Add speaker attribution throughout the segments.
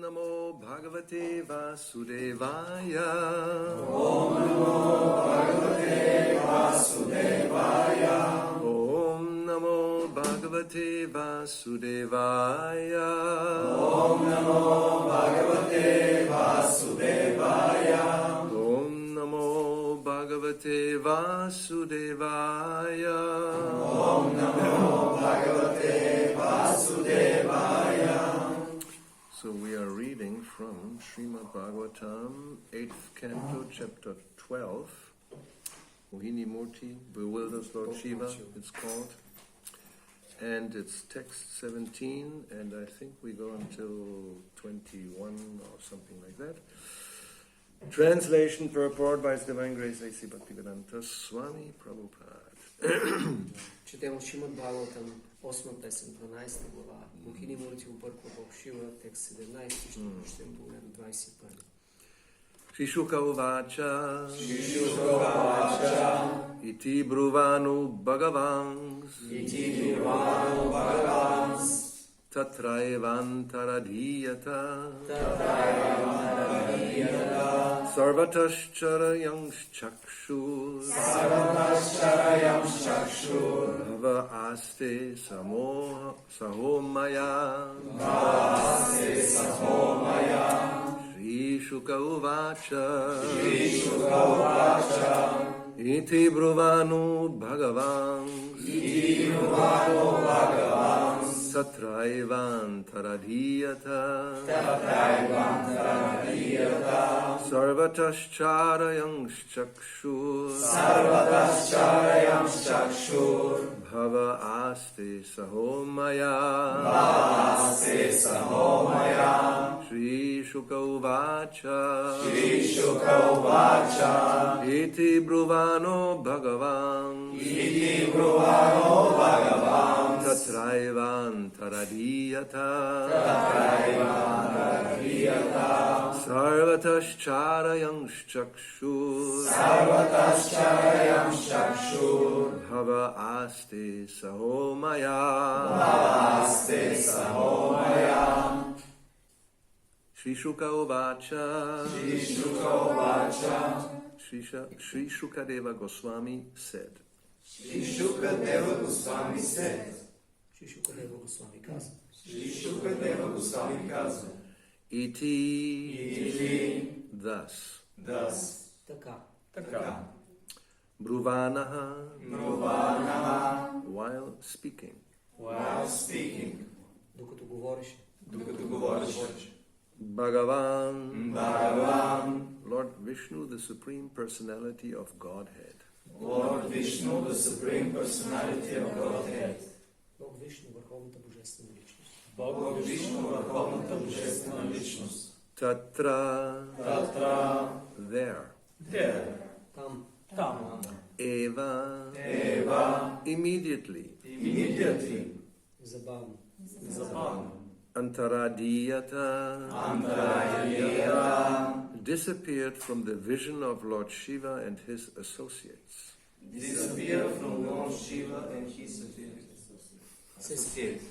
Speaker 1: Namo Bhagavate Vasudevaya.
Speaker 2: Om Namo Bhagavate Vasudevaya.
Speaker 1: Om Namo Bhagavate Vasudevaya.
Speaker 2: Om Namo Bhagavate Vasudevaya.
Speaker 1: Om Namo Bhagavate Vasudevaya.
Speaker 2: Om Namo Bhagavate Vasudevaya.
Speaker 1: So we are reading from Srimad Bhagavatam, 8th canto, chapter 12. Mohini Murti bewilders Lord Shiva, it's called. And it's text 17, and I think we go until 21 or something like that. Translation purport by His Divine Grace A.C. Bhaktivedanta Swami Prabhupada.
Speaker 3: Четемо Шримад Бхагаватам, 8 песен, 12 глава. Мохини Мурти обърква Бог Шива, текст 17, ще прочетем погледно 21.
Speaker 1: Shri Shuka Uvacha
Speaker 2: Iti Bruvanu Bhagavans
Speaker 1: Tatraevantaradhiyata Sarvatascharayam Chakshur Bhava Aste Sahomaya Shri Shuka Uvacha Iti Bruvanu Bhagavans Tatraevantaradhiyata Sarvatascharayam Chakshur Bhava Aste Sahomaya Shri Shuka Uvacha Iti Bruvano Bhagavans Tatraevantaradhiyata Sarvatascharayam Chakshur Bhava Aste Sahomaya Shri Shuka Uvacha Shri Shukadeva Goswami said.
Speaker 2: Shri Shukadeva Goswami said.
Speaker 3: Шри Шукадева Госвами каза.
Speaker 2: Shri Shukadeva Goswami каза.
Speaker 1: Iti thus.
Speaker 3: Така.
Speaker 1: Bruvanaha while speaking.
Speaker 3: Докато говореше.
Speaker 1: Bhagavan Lord Vishnu, the Supreme Personality of Godhead.
Speaker 2: Lord Vishnu, the Supreme Personality of Godhead.
Speaker 3: Бог Вишну, върховната божествена личност.
Speaker 2: Бог Вишну, върховната божествена личност.
Speaker 1: Tatra there.
Speaker 3: Там.
Speaker 1: Eva immediately.
Speaker 3: Забавно.
Speaker 1: Antaradiyata disappeared from the vision of Lord Shiva and his associates.
Speaker 2: Disappeared from Lord Shiva and his associates.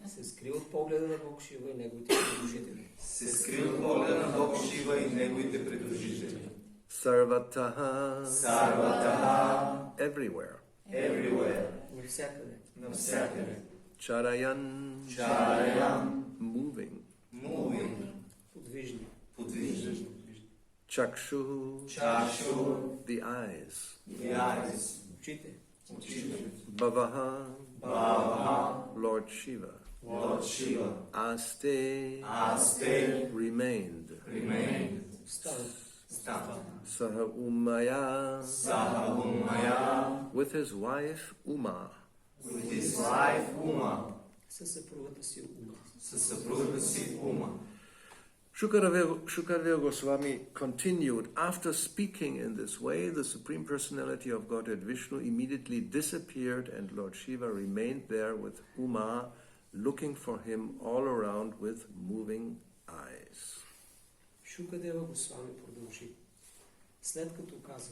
Speaker 3: Се скри от погледа на Бог Шива и неговите придружители.
Speaker 1: Sarvataha everywhere.
Speaker 3: Навсякъде.
Speaker 1: Charayan moving.
Speaker 3: Подвижни.
Speaker 1: Chakshu the eyes.
Speaker 3: Очите.
Speaker 1: Bhavaha Lord Shiva. Aste remained.
Speaker 3: Стана.
Speaker 1: Saha Umaya with his wife Uma.
Speaker 3: Със съпругата си Ума.
Speaker 1: Shukadeva Goswami continued, after speaking in this way, the Supreme Personality of Godhead Vishnu immediately disappeared and Lord Shiva remained there with Uma, looking for him all around with moving eyes.
Speaker 3: Шукадева Госвами продължи. След като каза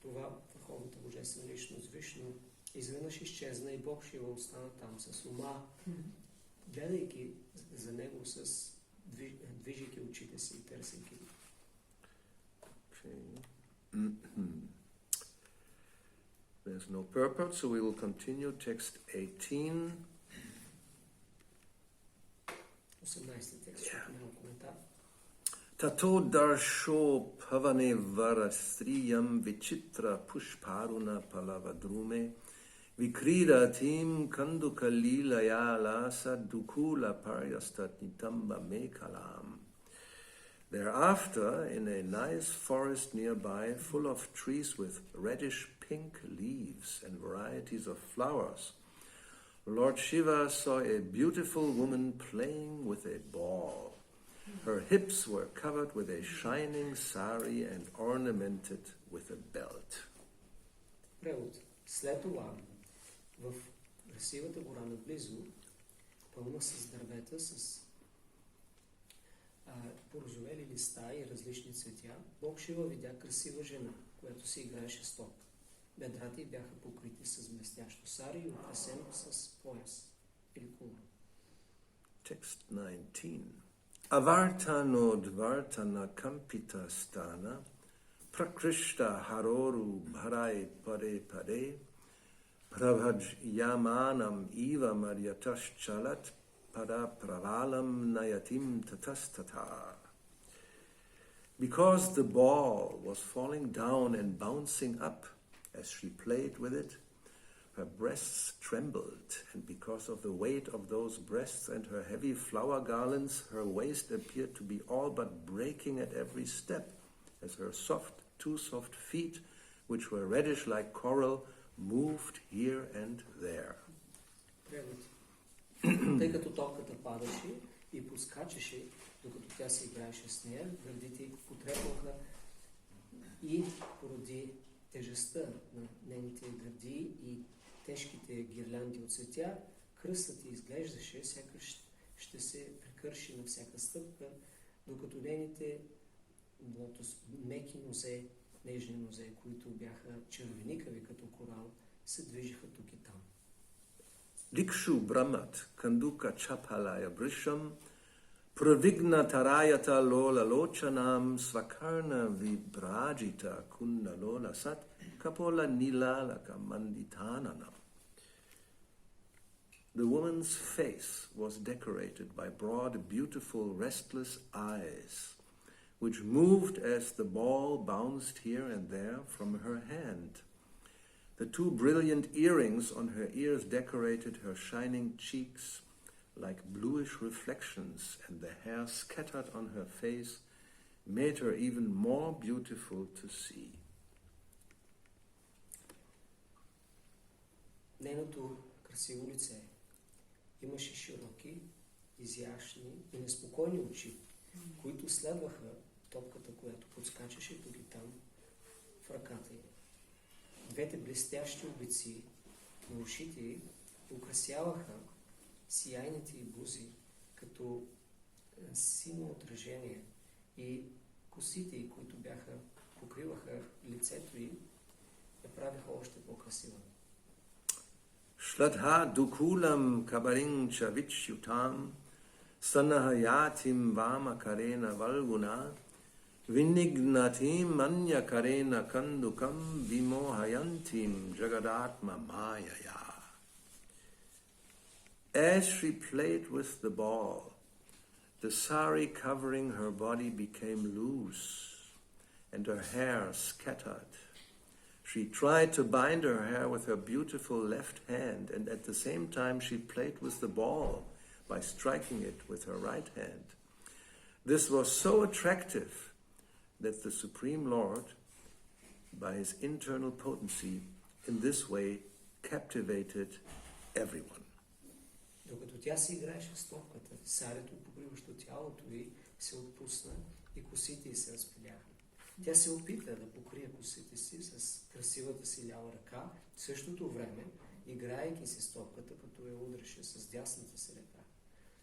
Speaker 3: това върховната божествена личност Вишну, изведнъж изчезна и Бог Шива остана там с Ума, гледайки за него с движейки очите си и търсейки.
Speaker 1: Okay. There's no purport, so we will continue text 18.
Speaker 3: 18 текст, няма коментар.
Speaker 1: Tato darsho pavane varastriyam vichitra pushparuna palavadrume vikrida tim kanduka lilaya lasa dukula paryastat nitamba mekalam. Thereafter, in a nice forest nearby, full of trees with reddish pink leaves and varieties of flowers, Lord Shiva saw a beautiful woman playing with a ball. Her hips were covered with a shining sari and ornamented with a belt.
Speaker 3: Превод. След това, в красивата гора наблизо, пълна с дървета, с порозовели листа и различни цветя, Бог Шива видя красива жена, която си играеше с топка. Бедрата й бяха покрити с блестящо сари и украсено с пояс или кула.
Speaker 1: Text 19. Avartanodvartana kampita stana prakrishta haroru bharai pare pare pravhaj yamanam iva maryatash chalat pada pravalam nayatim tatastata. Because the ball was falling down and bouncing up as she played with it, her breasts trembled, and because of the weight of those breasts and her heavy flower garlands, her waist appeared to be all but breaking at every step, as her two soft feet, which were reddish like coral, moved here and there.
Speaker 3: Тъй като топката падаше и подскачаше, докато тя се играеше с нея, гърдите й потрепваха и поради тежестта на нейните гърди и тежките гирлянди от цветя, кръстът й изглеждаше, сякаш ще се прекърши на всяка стъпка, докато нейните меки нозе, нежни нозе, които бяха червеникави като корал, се движиха тук и там.
Speaker 1: Dikshu Brahmat Kanduka Chapalaya Brisham Pravigna Tarayata Lola Lochanam Svakarna Vibrajita Kunda Lola Sat Kapola Nilalaka Manditananam. The woman's face was decorated by broad, beautiful, restless eyes, which moved as the ball bounced here and there from her hand. The two brilliant earrings on her ears decorated her shining cheeks like bluish reflections, and the hair scattered on her face made her even more beautiful to see.
Speaker 3: Нейното красиво лице имаше широки, изящни и неспокойни очи, които следваха топката, която подскачаше тук и там в ръката й. Двете блестящи обици на ушите й украсяваха сияйните й бузи като синьо отражение и косите й, които покриваха лицето й, я правиха още по-красива.
Speaker 1: Shladha dukulam kabaring chavichyutam sanahayatim vamakarena valguna vinignatim manyakarena kandukam vimohayantim jagadatma mayaya. As she played with the ball, the sari covering her body became loose and her hair scattered. She tried to bind her hair with her beautiful left hand, and at the same time she played with the ball by striking it with her right hand. This was so attractive that the Supreme Lord, by his internal potency, in this way captivated everyone.
Speaker 3: Докато тя си играеше с топката, сарето, покриващо тялото й, се отпусна и косите й се разпиляха. Тя се опита да покрие косите си с красивата си лява ръка, в същото време, играейки си с топката, като я удреше с дясната си ръка.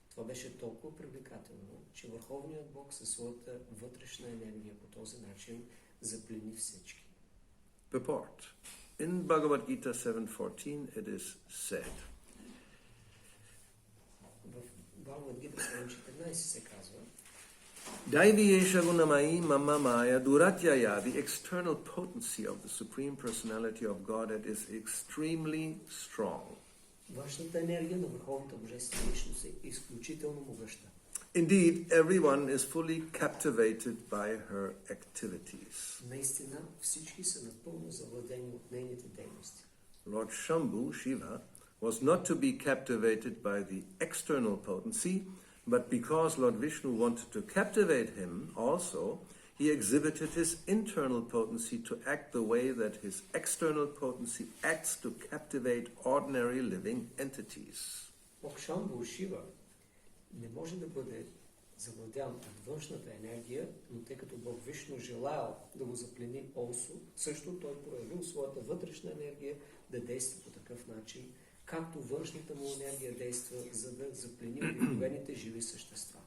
Speaker 3: Това беше толкова привлекателно, че Върховният Бог със своята вътрешна енергия по този начин заплени всички.
Speaker 1: Purport. In Bhagavad Gita 7.14 it is said,
Speaker 3: В Бхагавад Гита 7.14 се казва,
Speaker 1: Daiviyesha gunamai mama maya duratyaya, the external potency of the Supreme Personality of Godhead is extremely strong.
Speaker 3: Външната енергия на Върховната Божествена личност е изключително могъща.
Speaker 1: Indeed, everyone is fully captivated by her activities.
Speaker 3: Наистина всички са напълно завладени от нейните дейности.
Speaker 1: Lord Shambhu, Shiva, was not to be captivated by the external potency, but because Lord Vishnu wanted to captivate him also, he exhibited his internal potency to act the way that his external potency acts to captivate ordinary living entities.
Speaker 3: Бог Шамбу, Шива, не може да бъде завладян от външната енергия, но тъй като Бог Вишну желаял да го заплени също той проявил своята вътрешна енергия да действа по такъв начин, както външната му енергия действа, за да заплени обикновените живи същества.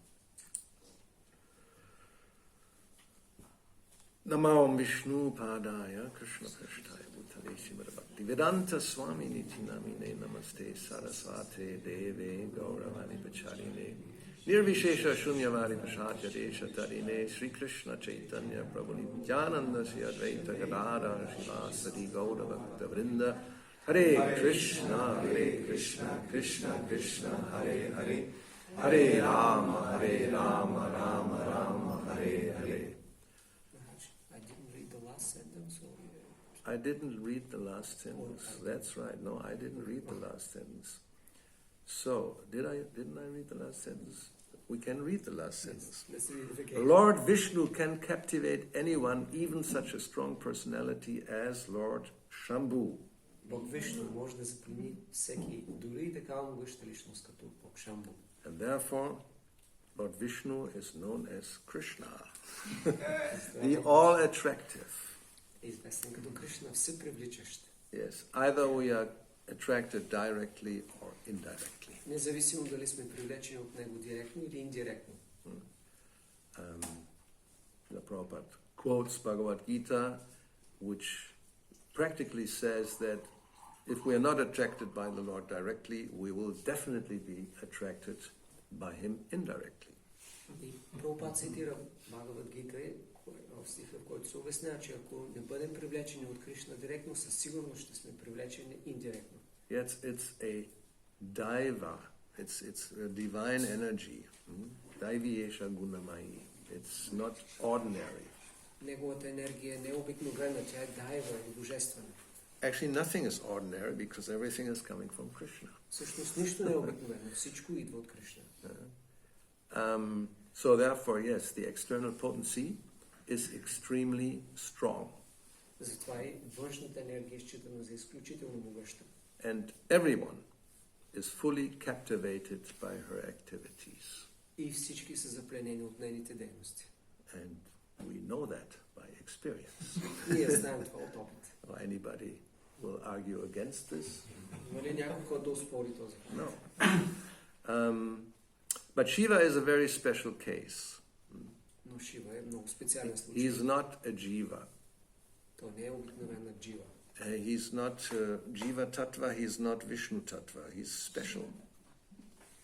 Speaker 1: Namo Vishnu Padaya Krishna Prashtaya Bhutale Srimad Bhakti Vedanta Swami Niti Namine Namaste Saraswate Deve Gauravani Pacharine Nirvishesha Shunyavadi Prashatya Desha Tarine Sri Krishna Chaitanya Prabhu Nityananda Sri Advaita Gadada Shivasati Gaura Bhakta Vrinda Hare Krishna Krishna Krishna Hare Hare Hare Rama Rama Rama Hare Hare. I didn't read the last sentence. That's right. No, I didn't read the last sentence. So, didn't I read the last sentence? We can read the last sentence.
Speaker 3: Let's read it again.
Speaker 1: Lord Vishnu can captivate anyone, even such a strong personality as Lord Shambhu.
Speaker 3: Бог Вишну може да заплени всеки, дори и такава могъща личност като Бог Шамбу.
Speaker 1: And therefore, Lord Vishnu is known as Krishna, the all-attractive.
Speaker 3: Известен като Кришна, всепривличащ.
Speaker 1: Yes, either we are attracted directly or indirectly.
Speaker 3: Независимо дали сме привлечени от него директно или индиректно.
Speaker 1: The Prabhupada quotes Bhagavad Gita, which practically says that if we are not attracted by the Lord directly, we will definitely be attracted by Him indirectly.
Speaker 3: И Прабхупад цитира Бхагавад Гита, в стиха, в който се обяснява, че ако не бъдем привлечени от Кришна директно, със сигурност ще сме привлечени индиректно.
Speaker 1: Yes, it's a daiva, it's a divine energy. Daiviyesha gunamai. It's not ordinary.
Speaker 3: Неговата енергия не е обикновена, тя е дайва, божествена.
Speaker 1: Actually, nothing is ordinary because everything is coming from Krishna.
Speaker 3: Всъщност нищо не е обикновено, всичко идва от Кришна.
Speaker 1: So therefore, yes, the external potency is extremely strong.
Speaker 3: Затова и външната енергия е считана за изключително могъща.
Speaker 1: And everyone is fully captivated by her activities.
Speaker 3: И всички са запленени от нейните дейности.
Speaker 1: And we know that by experience.
Speaker 3: Ние знаем това от опит.
Speaker 1: Anybody will argue against this?
Speaker 3: Има ли някой, който да оспори този факт?
Speaker 1: No. But Shiva is a very special case.
Speaker 3: Но Шива е много специален случай.
Speaker 1: He is not a jiva.
Speaker 3: Той не е обикновена джива.
Speaker 1: He's not jiva tattva, he's not Vishnu tattva. He's special.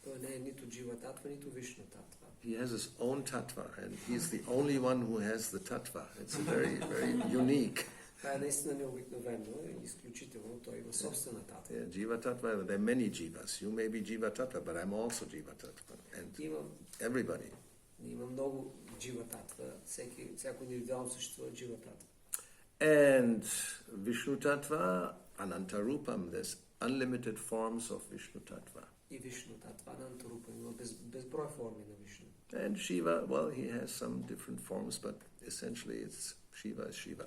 Speaker 3: Той не е нито джива татва, нито вишну татва.
Speaker 1: He has his own tattva, and he's the only one who has the tattva. It's very, very unique.
Speaker 3: Това е наистина необикновено и изключително. Той има собствена татва.
Speaker 1: Yeah, jiva tattva, there are many jivas. You may be jiva tattva, but I'm also jiva tattva. And everybody.
Speaker 3: Има много джива татва. Всяко индивидуално същество е джива татва.
Speaker 1: And Vishnu tattva, ananta rupam. There's unlimited forms of Vishnu tattva.
Speaker 3: И Вишну татва, ананта рупам. Има безброй форми на Вишну.
Speaker 1: And Shiva, well, he has some different forms, but essentially it's Shiva is Shiva.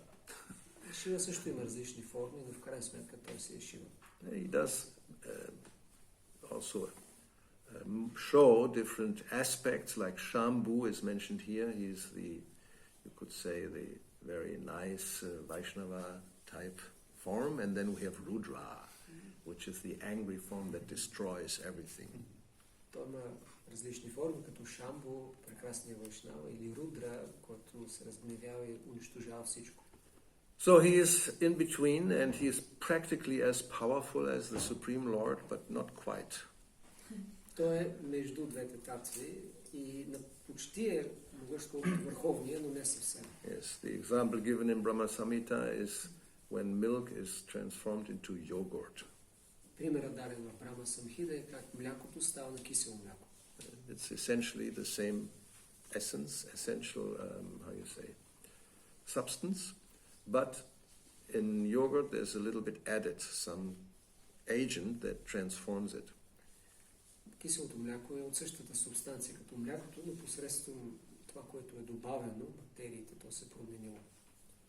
Speaker 3: Шива също има различни форми, но в крайна сметка той си е Шива.
Speaker 1: He does also show different aspects, like Shambhu is mentioned here. He's you could say, the very nice Vaishnava type form. And then we have Rudra, which is the angry form that destroys everything.
Speaker 3: Той има различни форми, като Шамбу, прекрасния Вайшнава, или Рудра, който се разгневява и унищожава всичко.
Speaker 1: So he is in between, and he is practically as powerful as the Supreme Lord, but not quite.
Speaker 3: Той е между двете татви и почти е веднъж колкото върховния, но не съвсем.
Speaker 1: Yes, the example given in Brahma Samhita is when milk is transformed into yogurt.
Speaker 3: Примерът даден в Брама Самхида е как млякото става на кисело мляко.
Speaker 1: It's essentially the same essence, essential, substance, but in yogurt there's a little bit added, some agent that transforms it.
Speaker 3: Киселото мляко е от същата субстанция като млякото, но посредством това, което е добавено, бактериите, то се променило,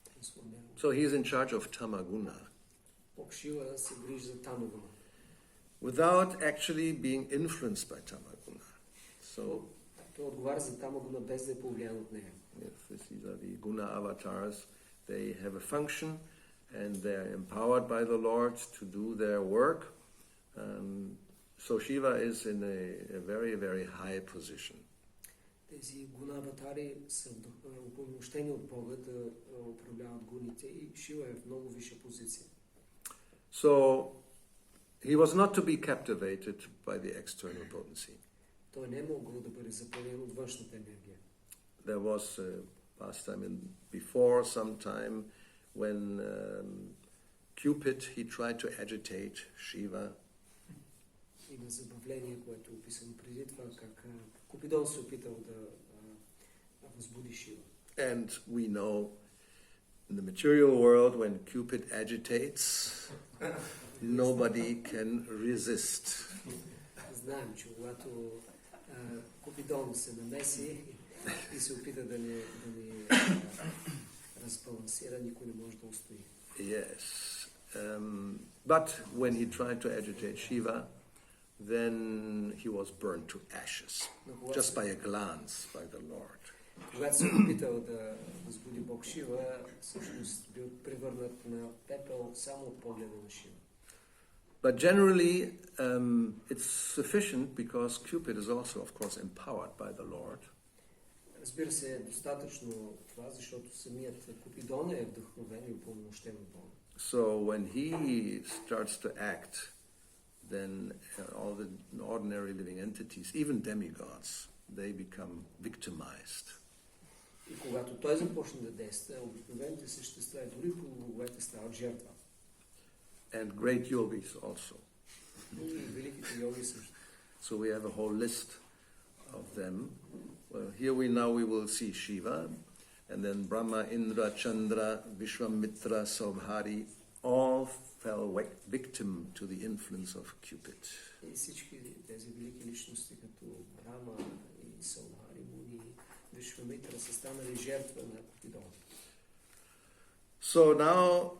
Speaker 3: трансформирало.
Speaker 1: So he's in charge of tamaguna,
Speaker 3: Бог Шива се грижи за тамагуна.
Speaker 1: without actually being influenced by tamaguna. So
Speaker 3: Той отговаря за тамагуна без да е повлиян от нея.
Speaker 1: yes, these are the guna avatars. They have a function and they're empowered by the Lord to do their work. So Shiva is in a very, very high position.
Speaker 3: Тези гуна аватари са упълномощени от Бога да управляват гуните и Шива е в много висша позиция.
Speaker 1: So he was not to be captivated by the external potency.
Speaker 3: Той не е могъл да бъде запълнен от външната енергия.
Speaker 1: There was a past time before some time when Cupid, he tried to agitate Shiva.
Speaker 3: Има забавление, което е описано преди това, как Купидон се опитал да възбуди Шива.
Speaker 1: And we know in the material world when Cupid agitates, nobody can resist.
Speaker 3: Знаем, че когато Купидон се намеси и се опита да ни разбалансира, никой не може да устои.
Speaker 1: Yes. But when he tried to agitate Shiva, then he was burned to ashes, just by a glance by the Lord.
Speaker 3: Когато се опитал да възбуди Бог Шива, всъщност бил превърнат на пепел само от погледа на Шива.
Speaker 1: But generally, it's sufficient because Cupid is also, of course, empowered by the Lord.
Speaker 3: Разбира се, е достатъчно това, защото самият Купидон е вдъхновен и упълномощен от Бога.
Speaker 1: So when he starts to act, then all the ordinary living entities, even demigods, they become victimized.
Speaker 3: И когато той започне да действа, обикновените същества и дори полубоговете стават жертва.
Speaker 1: And great yogis also.
Speaker 3: И великите йоги също.
Speaker 1: So we have a whole list of them. Well, here we will see Shiva, and then Brahma, Indra, Chandra, Vishwamitra, Saubhari, all fell victim to the influence of Cupid.
Speaker 3: И всички тези велики личности, като Брама и Саубхари, Муни, Вишвамитра, са станали жертва на Купидон.
Speaker 1: So now,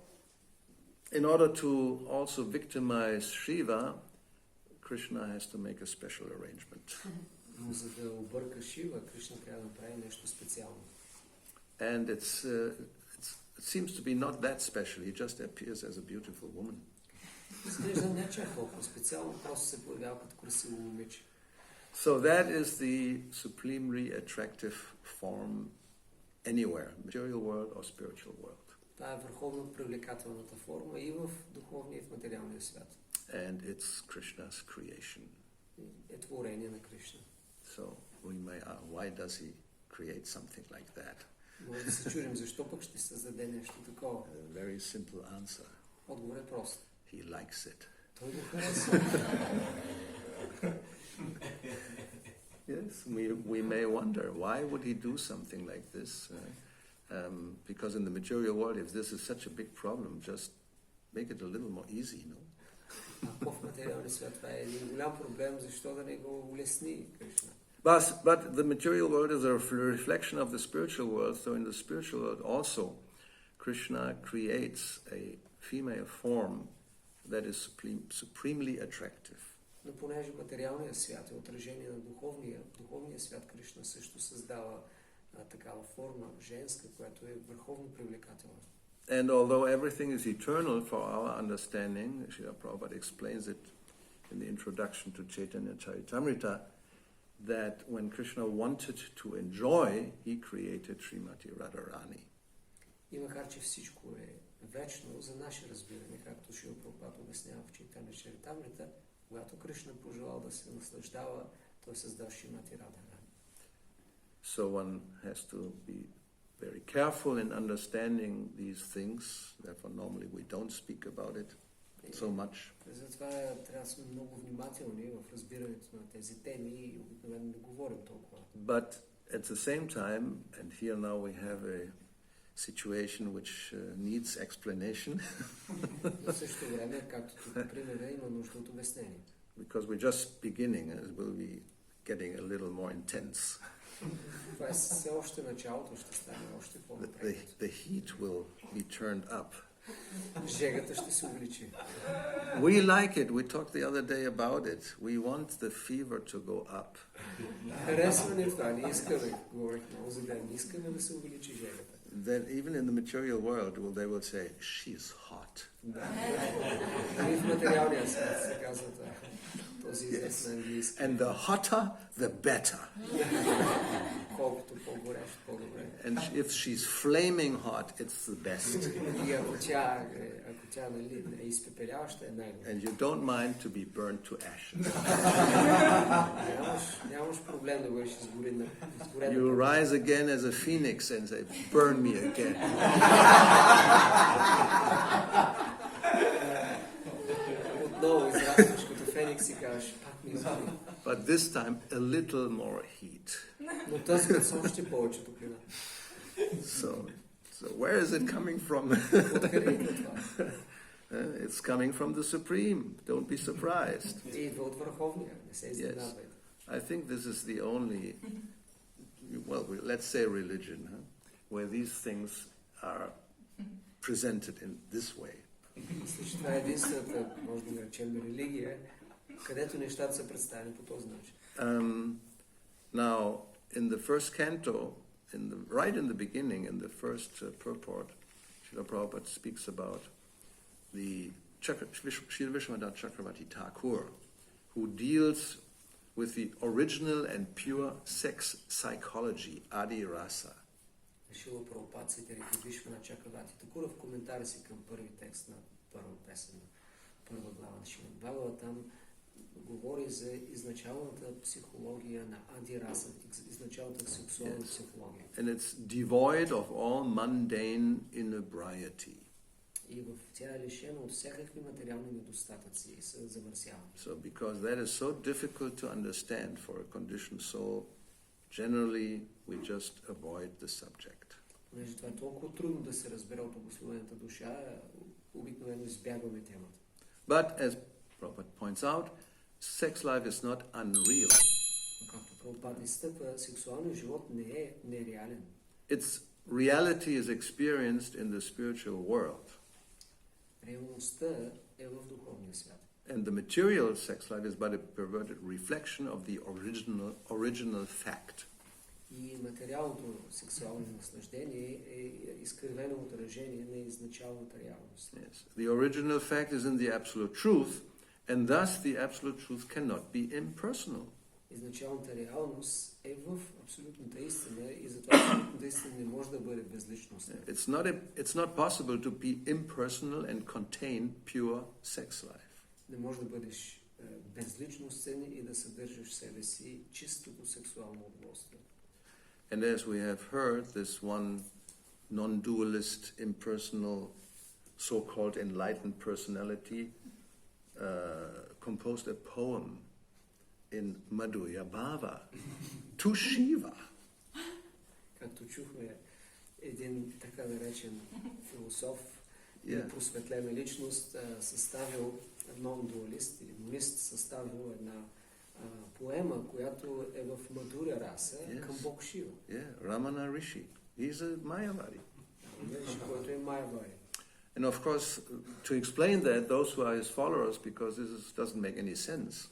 Speaker 1: in order to also victimize Shiva, Krishna has to make a special arrangement.
Speaker 3: Но за да обърка Шива, Кришна трябва да направи нещо специално.
Speaker 1: And it seems to be not that special. He just appears as a beautiful woman.
Speaker 3: Изглежда не чак толкова специално, просто се появява като красиво момиче.
Speaker 1: So that is the supremely attractive form anywhere, material world or spiritual world.
Speaker 3: Това е върховно привлекателната форма и в духовния, и в материалния свят.
Speaker 1: And it's Krishna's creation.
Speaker 3: Е творение на Кришна.
Speaker 1: So we may ask, why does he create something like that?
Speaker 3: Може да се чудим, защо пък ще създаде нещо такова.
Speaker 1: A very simple answer.
Speaker 3: Отговор е прост.
Speaker 1: He likes it.
Speaker 3: Той го харесва.
Speaker 1: Yes, we may wonder, why would he do something like this? Because in the material world, if this is such a big problem, just make it a little more easy, no?
Speaker 3: Ако в материалния свят това е един голям проблем, защо да не го улесни Кришна?
Speaker 1: But the material world is a reflection of the spiritual world, so in the spiritual world also, Krishna creates a female form that is supremely attractive.
Speaker 3: Но понеже материалният свят е отражение на духовния свят, Кришна също създава такава форма, женска, която е върховно привлекателна.
Speaker 1: And although everything is eternal for our understanding, Srila Prabhupada explains it in the introduction to Chaitanya Charitamrita, that when Krishna wanted to enjoy, he created Srimati Radharani.
Speaker 3: И макар че всичко е вечно за наше разбиране, както Шрила Прабхупада обяснява в Чайтанья Чаритамрита, когато Кришна пожелал да се наслаждава, той създал Шримати Радharani.
Speaker 1: So one has to be very careful in understanding these things. Therefore, normally we don't speak about it so much.
Speaker 3: Затова трябва да сме много внимателни в разбирането на тези теми и обикновено не говорим толкова.
Speaker 1: But at the same time, and here now we have a situation which needs explanation.
Speaker 3: В същото време, както тук примера, има нужда от обяснение.
Speaker 1: Because we're just beginning, it will be getting a little more intense.
Speaker 3: Това е все още началото, ще стане още по-напред.
Speaker 1: The heat will be turned up.
Speaker 3: Жегата ще се увеличи.
Speaker 1: We like it. We talked the other day about it. We want the fever to go up.
Speaker 3: Харесва ни това, ние искаме, говорих много за ден, искаме да се увеличи жегата.
Speaker 1: Then even in the material world, they will say, she's hot.
Speaker 3: И в материалния свят се казва това. Този израз на английски.
Speaker 1: And the hotter, the better.
Speaker 3: Колкото по-горещ, по-добре.
Speaker 1: And if she's flaming hot, it's the best.
Speaker 3: И ако тя нали, е изпепеляваща, е най-добре.
Speaker 1: And you don't mind to be burned to ashes.
Speaker 3: Нямаш проблем да бъдеш изгорен.
Speaker 1: You rise again as a phoenix and say, burn me again.
Speaker 3: Отново израстваш като феникс и кажеш, пак ми изгори.
Speaker 1: But this time, a little more heat.
Speaker 3: Но тази път са още повече топлина.
Speaker 1: So where is it coming from?
Speaker 3: Откъде идва това?
Speaker 1: It's coming from the Supreme. Don't be surprised.
Speaker 3: Идва от Върховния, не се изненадвайте.
Speaker 1: I think this is the only, well, let's say religion, where these things are presented in this way.
Speaker 3: Мисля, че това е единствената, може да наречем религия, където нещата са представени по този начин.
Speaker 1: Now, in the first canto, right in the beginning, in the first purport, Srila Prabhupada speaks about the Srila Vishwanath Chakravarti Thakur, who deals with the original and pure sex psychology, Adi Rasa.
Speaker 3: Шрила Прабхупад цитира Вишванат Чакраварти Такур в коментара си към първи текст на първа песен, първа глава на Шримад Бхагават. Там говори за изначалната психология на Ади Раса, изначалната сексуална психология.
Speaker 1: And it's devoid of all mundane inebriety.
Speaker 3: И в тя е лишена от всякакви материални недостатъци и се замърсява.
Speaker 1: So because that is so difficult to understand for a conditioned soul, generally we just avoid the subject.
Speaker 3: Понеже това е толкова трудно да се разбере от обусловената душа, обикновено избягваме темата.
Speaker 1: But as Prabhupada points out, sex life is not unreal.
Speaker 3: Както Прабхупад изтъква, сексуалният живот не е нереален.
Speaker 1: Its reality is experienced in the spiritual world.
Speaker 3: Реалността е в духовния свят.
Speaker 1: And the material sex life is but a perverted reflection of the original fact.
Speaker 3: И материалното сексуално наслаждение е изкривено отражение на изначалната реалност.
Speaker 1: Yes. The original fact is in the absolute truth, and thus the absolute truth cannot be impersonal.
Speaker 3: Изначалната реалност е в абсолютната истина и затова абсолютната истина не може да бъде безличностна.
Speaker 1: It's not possible to be impersonal and contain pure sex life.
Speaker 3: Не може да бъдеш безличностен и да съдържаш в себе си чистото сексуално удоволствие.
Speaker 1: And as we have heard, this one non-dualist, impersonal, so-called enlightened personality composed a poem in Madhurya Bhava to Shiva.
Speaker 3: Както чухме, един така наречен философ и просветлена личност съставил non-dualist или монист, съставил една поема, която е в Мадуря раса към Бог Шива.
Speaker 1: Ramana Rishi. He's a Mayavadi.
Speaker 3: Който е Майявади.
Speaker 1: And of course, to explain that, those who are his followers, because doesn't make any sense.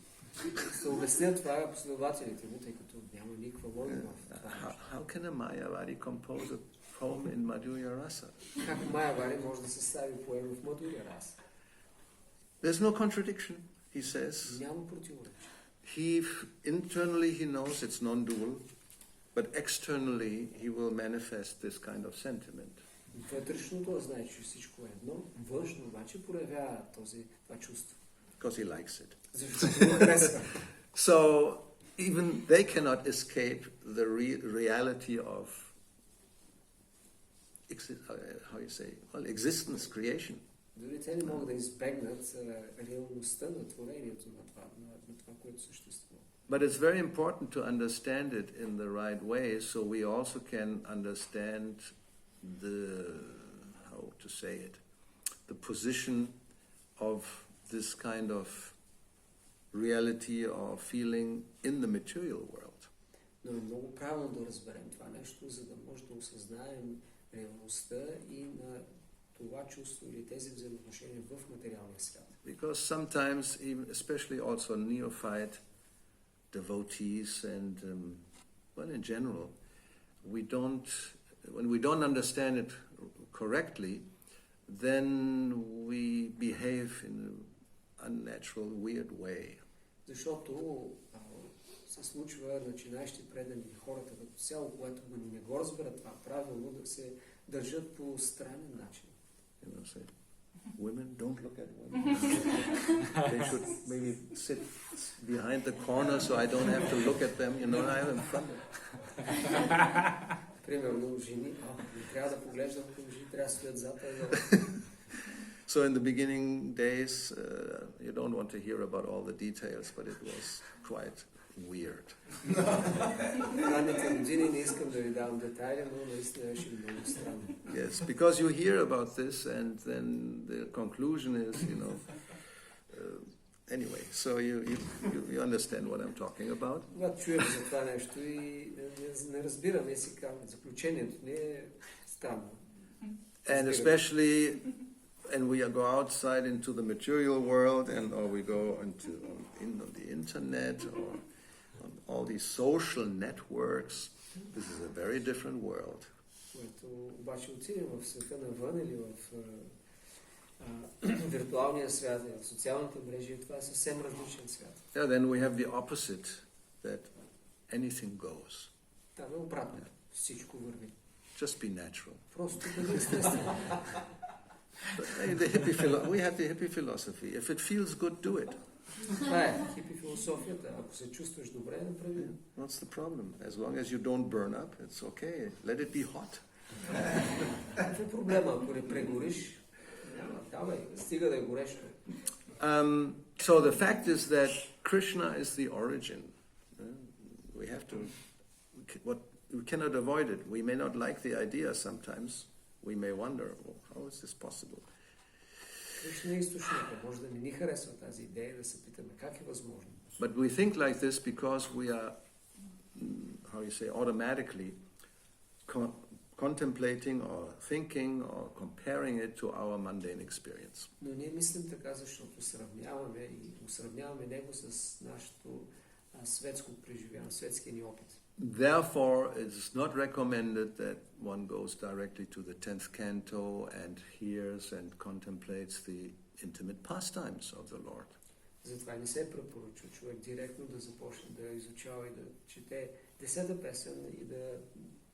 Speaker 3: Се обяснят това последователите му, тъй като няма никаква логика в това.
Speaker 1: How can a Mayavadi compose a poem in Madhurya Rasa?
Speaker 3: Как Майявади може да състави поема в Мадуря раса?
Speaker 1: There's no contradiction, he says.
Speaker 3: Няма противоречие.
Speaker 1: Internally he knows it's non-dual, but externally he will manifest this kind of sentiment.
Speaker 3: Вътрешно той знае, че всичко е едно, външно обаче проявява това чувство.
Speaker 1: Because he likes it.
Speaker 3: Защото го харесва.
Speaker 1: So even they cannot escape the reality of existence, creation.
Speaker 3: Дори те не могат да избегнат реалността на творението на това, което съществува.
Speaker 1: But it's very important to understand it in the right way, so we also can understand the position of this kind of reality or feeling in the material world.
Speaker 3: Но е много правилно да разберем това нещо, за да може да осъзнаем реалността и на това чувство или тези взаимоотношения в материалния свят.
Speaker 1: Because sometimes, even, especially also neophyte devotees and, in general, when we don't understand it correctly, then we behave in an unnatural, weird way.
Speaker 3: Защото се случва начинаещи предани хората като цяло, когато не го разберат това правилно, да се държат по странен начин.
Speaker 1: Say, women, don't look at women. They should maybe sit behind the corner so I don't have to look at them, I'm in front of them.
Speaker 3: Примерно, жени, не трябва да поглеждам към жени, трябва да стоят зад.
Speaker 1: So in the beginning days, you don't want to hear about all the details, but it was quite weird. Yes, because you hear about this and then the conclusion is, anyway, so you understand what I'm talking about. And especially and we go outside into the material world or we go into the internet or on all these social networks, this is a very different world. Yeah, then we have the opposite, that anything goes. Just be natural. We have the hippie philosophy. If it feels good, do it. What's the problem? As long as you don't burn up, it's okay. Let it be hot. So the fact is that Krishna is the origin. We cannot avoid it. We may not like the idea sometimes. We may wonder, how is this possible? But we think like this because we are, automatically contemplating or thinking or comparing it to our mundane experience. Therefore, it is not recommended that one goes directly to the 10th canto and hears and contemplates the intimate pastimes of the Lord.
Speaker 3: Затова не се препоръчва човек директно да започне да изучава и да чете 10-та песен и да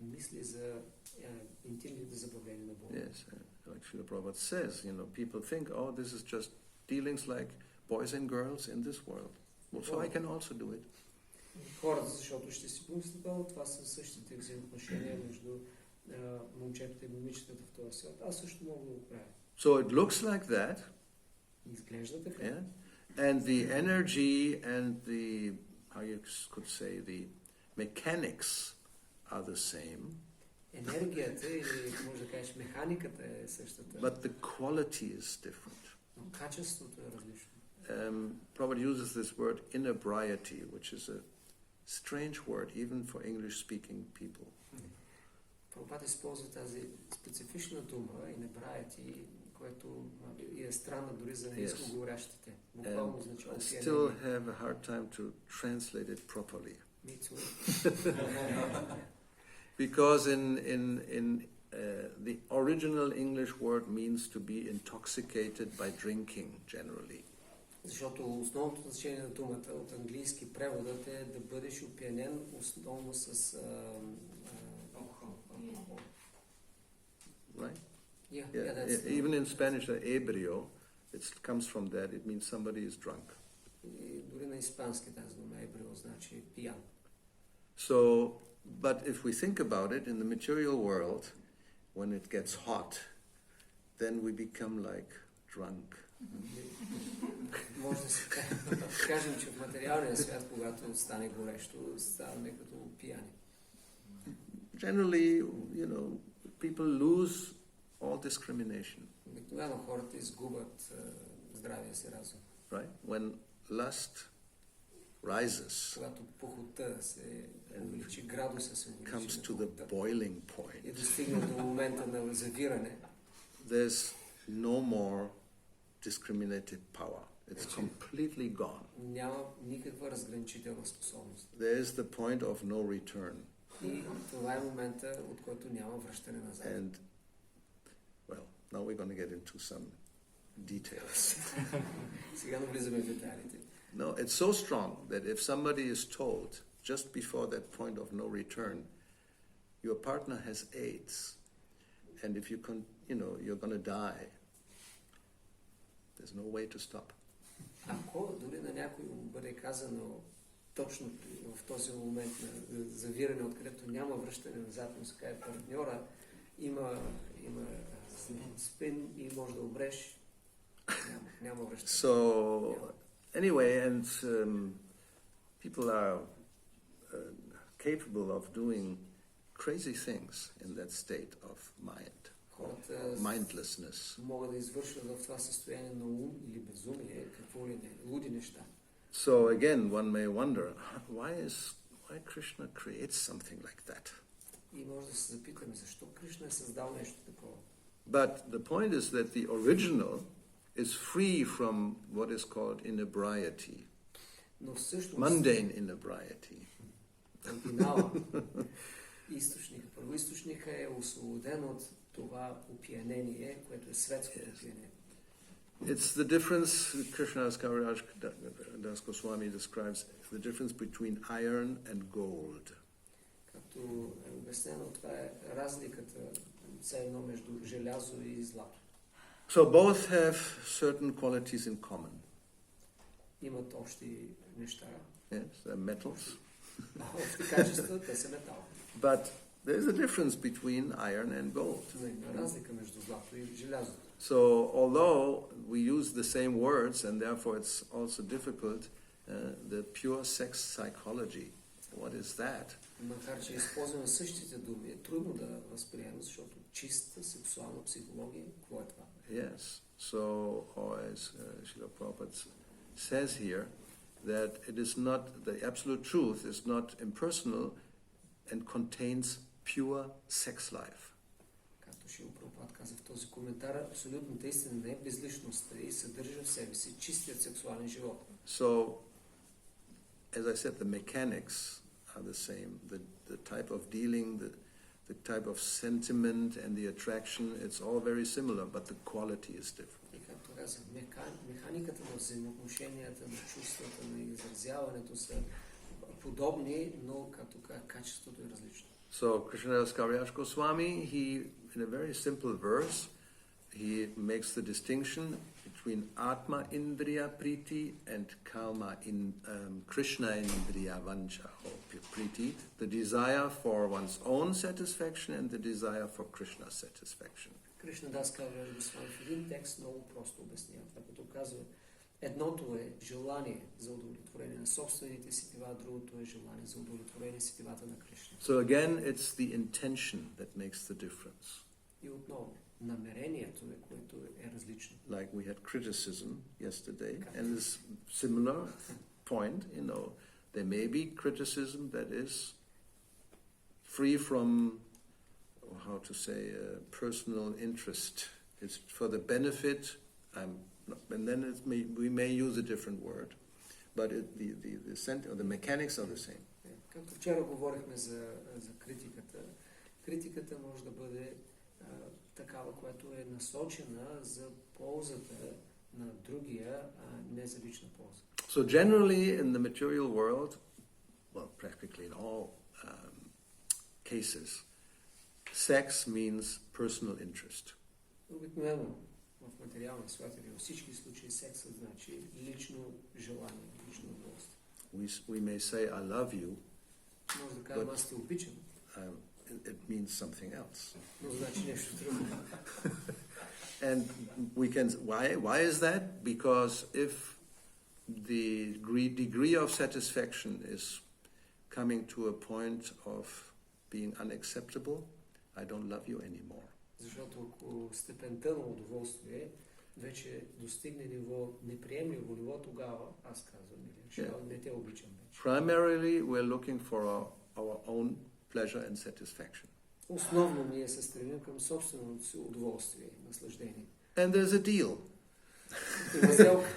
Speaker 3: мисли за интимните забавления на Бога.
Speaker 1: Yes, like Srila Prabhupada says, people think, this is just dealings like boys and girls in this world. Well, so I can also do it.
Speaker 3: Хората, защото ще си помислят, това са същите взаимоотношения между момчетата и момичетата в този свят. Аз също мога да го правя.
Speaker 1: So it looks like that.
Speaker 3: Изглежда така.
Speaker 1: Yeah? And the energy and the, how you could say, the mechanics are the same.
Speaker 3: Енергията или може да кажеш механиката е същата.
Speaker 1: But the quality is different.
Speaker 3: Но качеството е различно.
Speaker 1: Prabhupada uses this word inebriety, which is a strange word even for English-speaking people.
Speaker 3: Прабхупада използва тази специфична дума, inebriety, което е странна дори за неинско говорящите. Буквално означава
Speaker 1: I still have a hard time to translate it properly.
Speaker 3: Me too.
Speaker 1: Because in the original English word means to be intoxicated by drinking generally.
Speaker 3: Защото основното значение на думата от английски преводът е да бъдеш опиянен основно с алкохол.
Speaker 1: Right?
Speaker 3: Yeah,
Speaker 1: even in Spanish, ebrio, it comes from that. It means somebody is drunk.
Speaker 3: Дори на испански тази дума еврео значи пиян.
Speaker 1: So, but if we think about it, in the material world, when it gets hot, then we become like drunk.
Speaker 3: Може да си кажем, че в материалния свят, когато стане горещо, ставаме като пияни.
Speaker 1: Generally, people lose all discrimination.
Speaker 3: Обикновено хората изгубят здравия си разум.
Speaker 1: Right? When lust rises,
Speaker 3: Когато похота се увеличи, градуса се увеличи,
Speaker 1: comes to the boiling
Speaker 3: и
Speaker 1: point,
Speaker 3: достигне до момента на завиране,
Speaker 1: there's no more discriminative power. It's completely gone.
Speaker 3: няма никаква разграничителна способност.
Speaker 1: There is the point of no return.
Speaker 3: И това е момента, от който няма връщане назад.
Speaker 1: And, well, now we're going to get into some details.
Speaker 3: Сега навлизаме в детайлите.
Speaker 1: No, it's so strong that if somebody is told just before that point of no return, your partner has AIDS, and if you're going to die, there's no way to stop.
Speaker 3: Ако дори на някой му бъде казано точно в този момент на завиране, откъдето няма връщане назад, но се каже партньора, има спин и може да умреш, няма връщане.
Speaker 1: So, anyway, and people are capable of doing crazy things in that state of mind,
Speaker 3: Хората
Speaker 1: mindlessness.
Speaker 3: могат да извършват в това състояние на ум или безумие, какво ли не, луди неща.
Speaker 1: So again, one may wonder, why Krishna creates something like that?
Speaker 3: И може да се запитаме, защо Кришна е създал нещо такова.
Speaker 1: But the point is that the original is free from what is called inebriety,
Speaker 3: Но всъщност
Speaker 1: mundane inebriety.
Speaker 3: оригинала, първоизточника е освободен от това опиянение, което е светско опиянение.
Speaker 1: It's the difference, Krishnadas Kaviraj Das Goswami describes the difference between iron and gold.
Speaker 3: Както е обяснено, това е разликата все едно между желязо и злато.
Speaker 1: So both have certain qualities in common.
Speaker 3: Имат общи неща,
Speaker 1: Yes, they're metals.
Speaker 3: общи качества, те са метал.
Speaker 1: But there's a difference between iron and gold.
Speaker 3: Но има разлика между злато и желязото.
Speaker 1: So although we use the same words and therefore it's also difficult, the pure sex psychology, what is that?
Speaker 3: Макар че използваме същите думи, е трудно да възприемем, защото чиста сексуална психология, какво е това?
Speaker 1: Yes. So, as Srila Prabhupada says here, that it is not, the absolute truth is not impersonal and contains pure sex life.
Speaker 3: Както Шрила Прабхупад каза в този коментар, абсолютната истина не е безличността и съдържа в себе си чистият сексуален живот.
Speaker 1: So, as I said, the mechanics are the same. The type of dealing, the type of sentiment and the attraction, it's all very similar, but the quality is different.
Speaker 3: И както казах, механиката на взаимоотношенията, на чувствата, на изразяването са подобни, но както казах, качеството е различно.
Speaker 1: So, Krishnadas Kaviraj Goswami, he, in a very simple verse, he makes the distinction between Atma Indriya Priti and Krishna Indriya Vancha or Priti, the desire for one's own satisfaction and the desire for Krishna's satisfaction.
Speaker 3: Кришнадас Кавираж Госвами в един текст много просто обяснява. Това като казва, едното е желание за удовлетворение на собствените сетива, другото е желание за удовлетворение сетивата на Кришна.
Speaker 1: So again, it's the intention that makes the difference.
Speaker 3: И отново, намерението е, което е различно.
Speaker 1: Like we had criticism yesterday, and this similar point, there may be criticism that is free from, how to say, personal interest. It's for the benefit, and then we may use a different word, but the mechanics are the same.
Speaker 3: Както вчера говорихме за критиката, критиката може да бъде такава, която е насочена за ползата на другия, а не за лична полза.
Speaker 1: So generally in the material world, well, practically in all cases, sex means personal interest.
Speaker 3: Обикновено в материалния свят или във всички случаи сексът значи лично желание, лично удоволствие.
Speaker 1: We may say, I love you,
Speaker 3: Може да кажем, аз те обичам,
Speaker 1: it means something else.
Speaker 3: но значи нещо друго.
Speaker 1: And we can, why is that? Because if the degree of satisfaction is coming to a point of being unacceptable, I don't love you anymore.
Speaker 3: Защото ако степента на удоволствие вече достигне ниво неприемливо ниво, тогава аз казвам, не те обичам вече.
Speaker 1: Primarily, we're looking for our own pleasure and satisfaction.
Speaker 3: Основно ние се стремим към собственото си удоволствие и наслаждение.
Speaker 1: And there's a deal.
Speaker 3: Има сделка.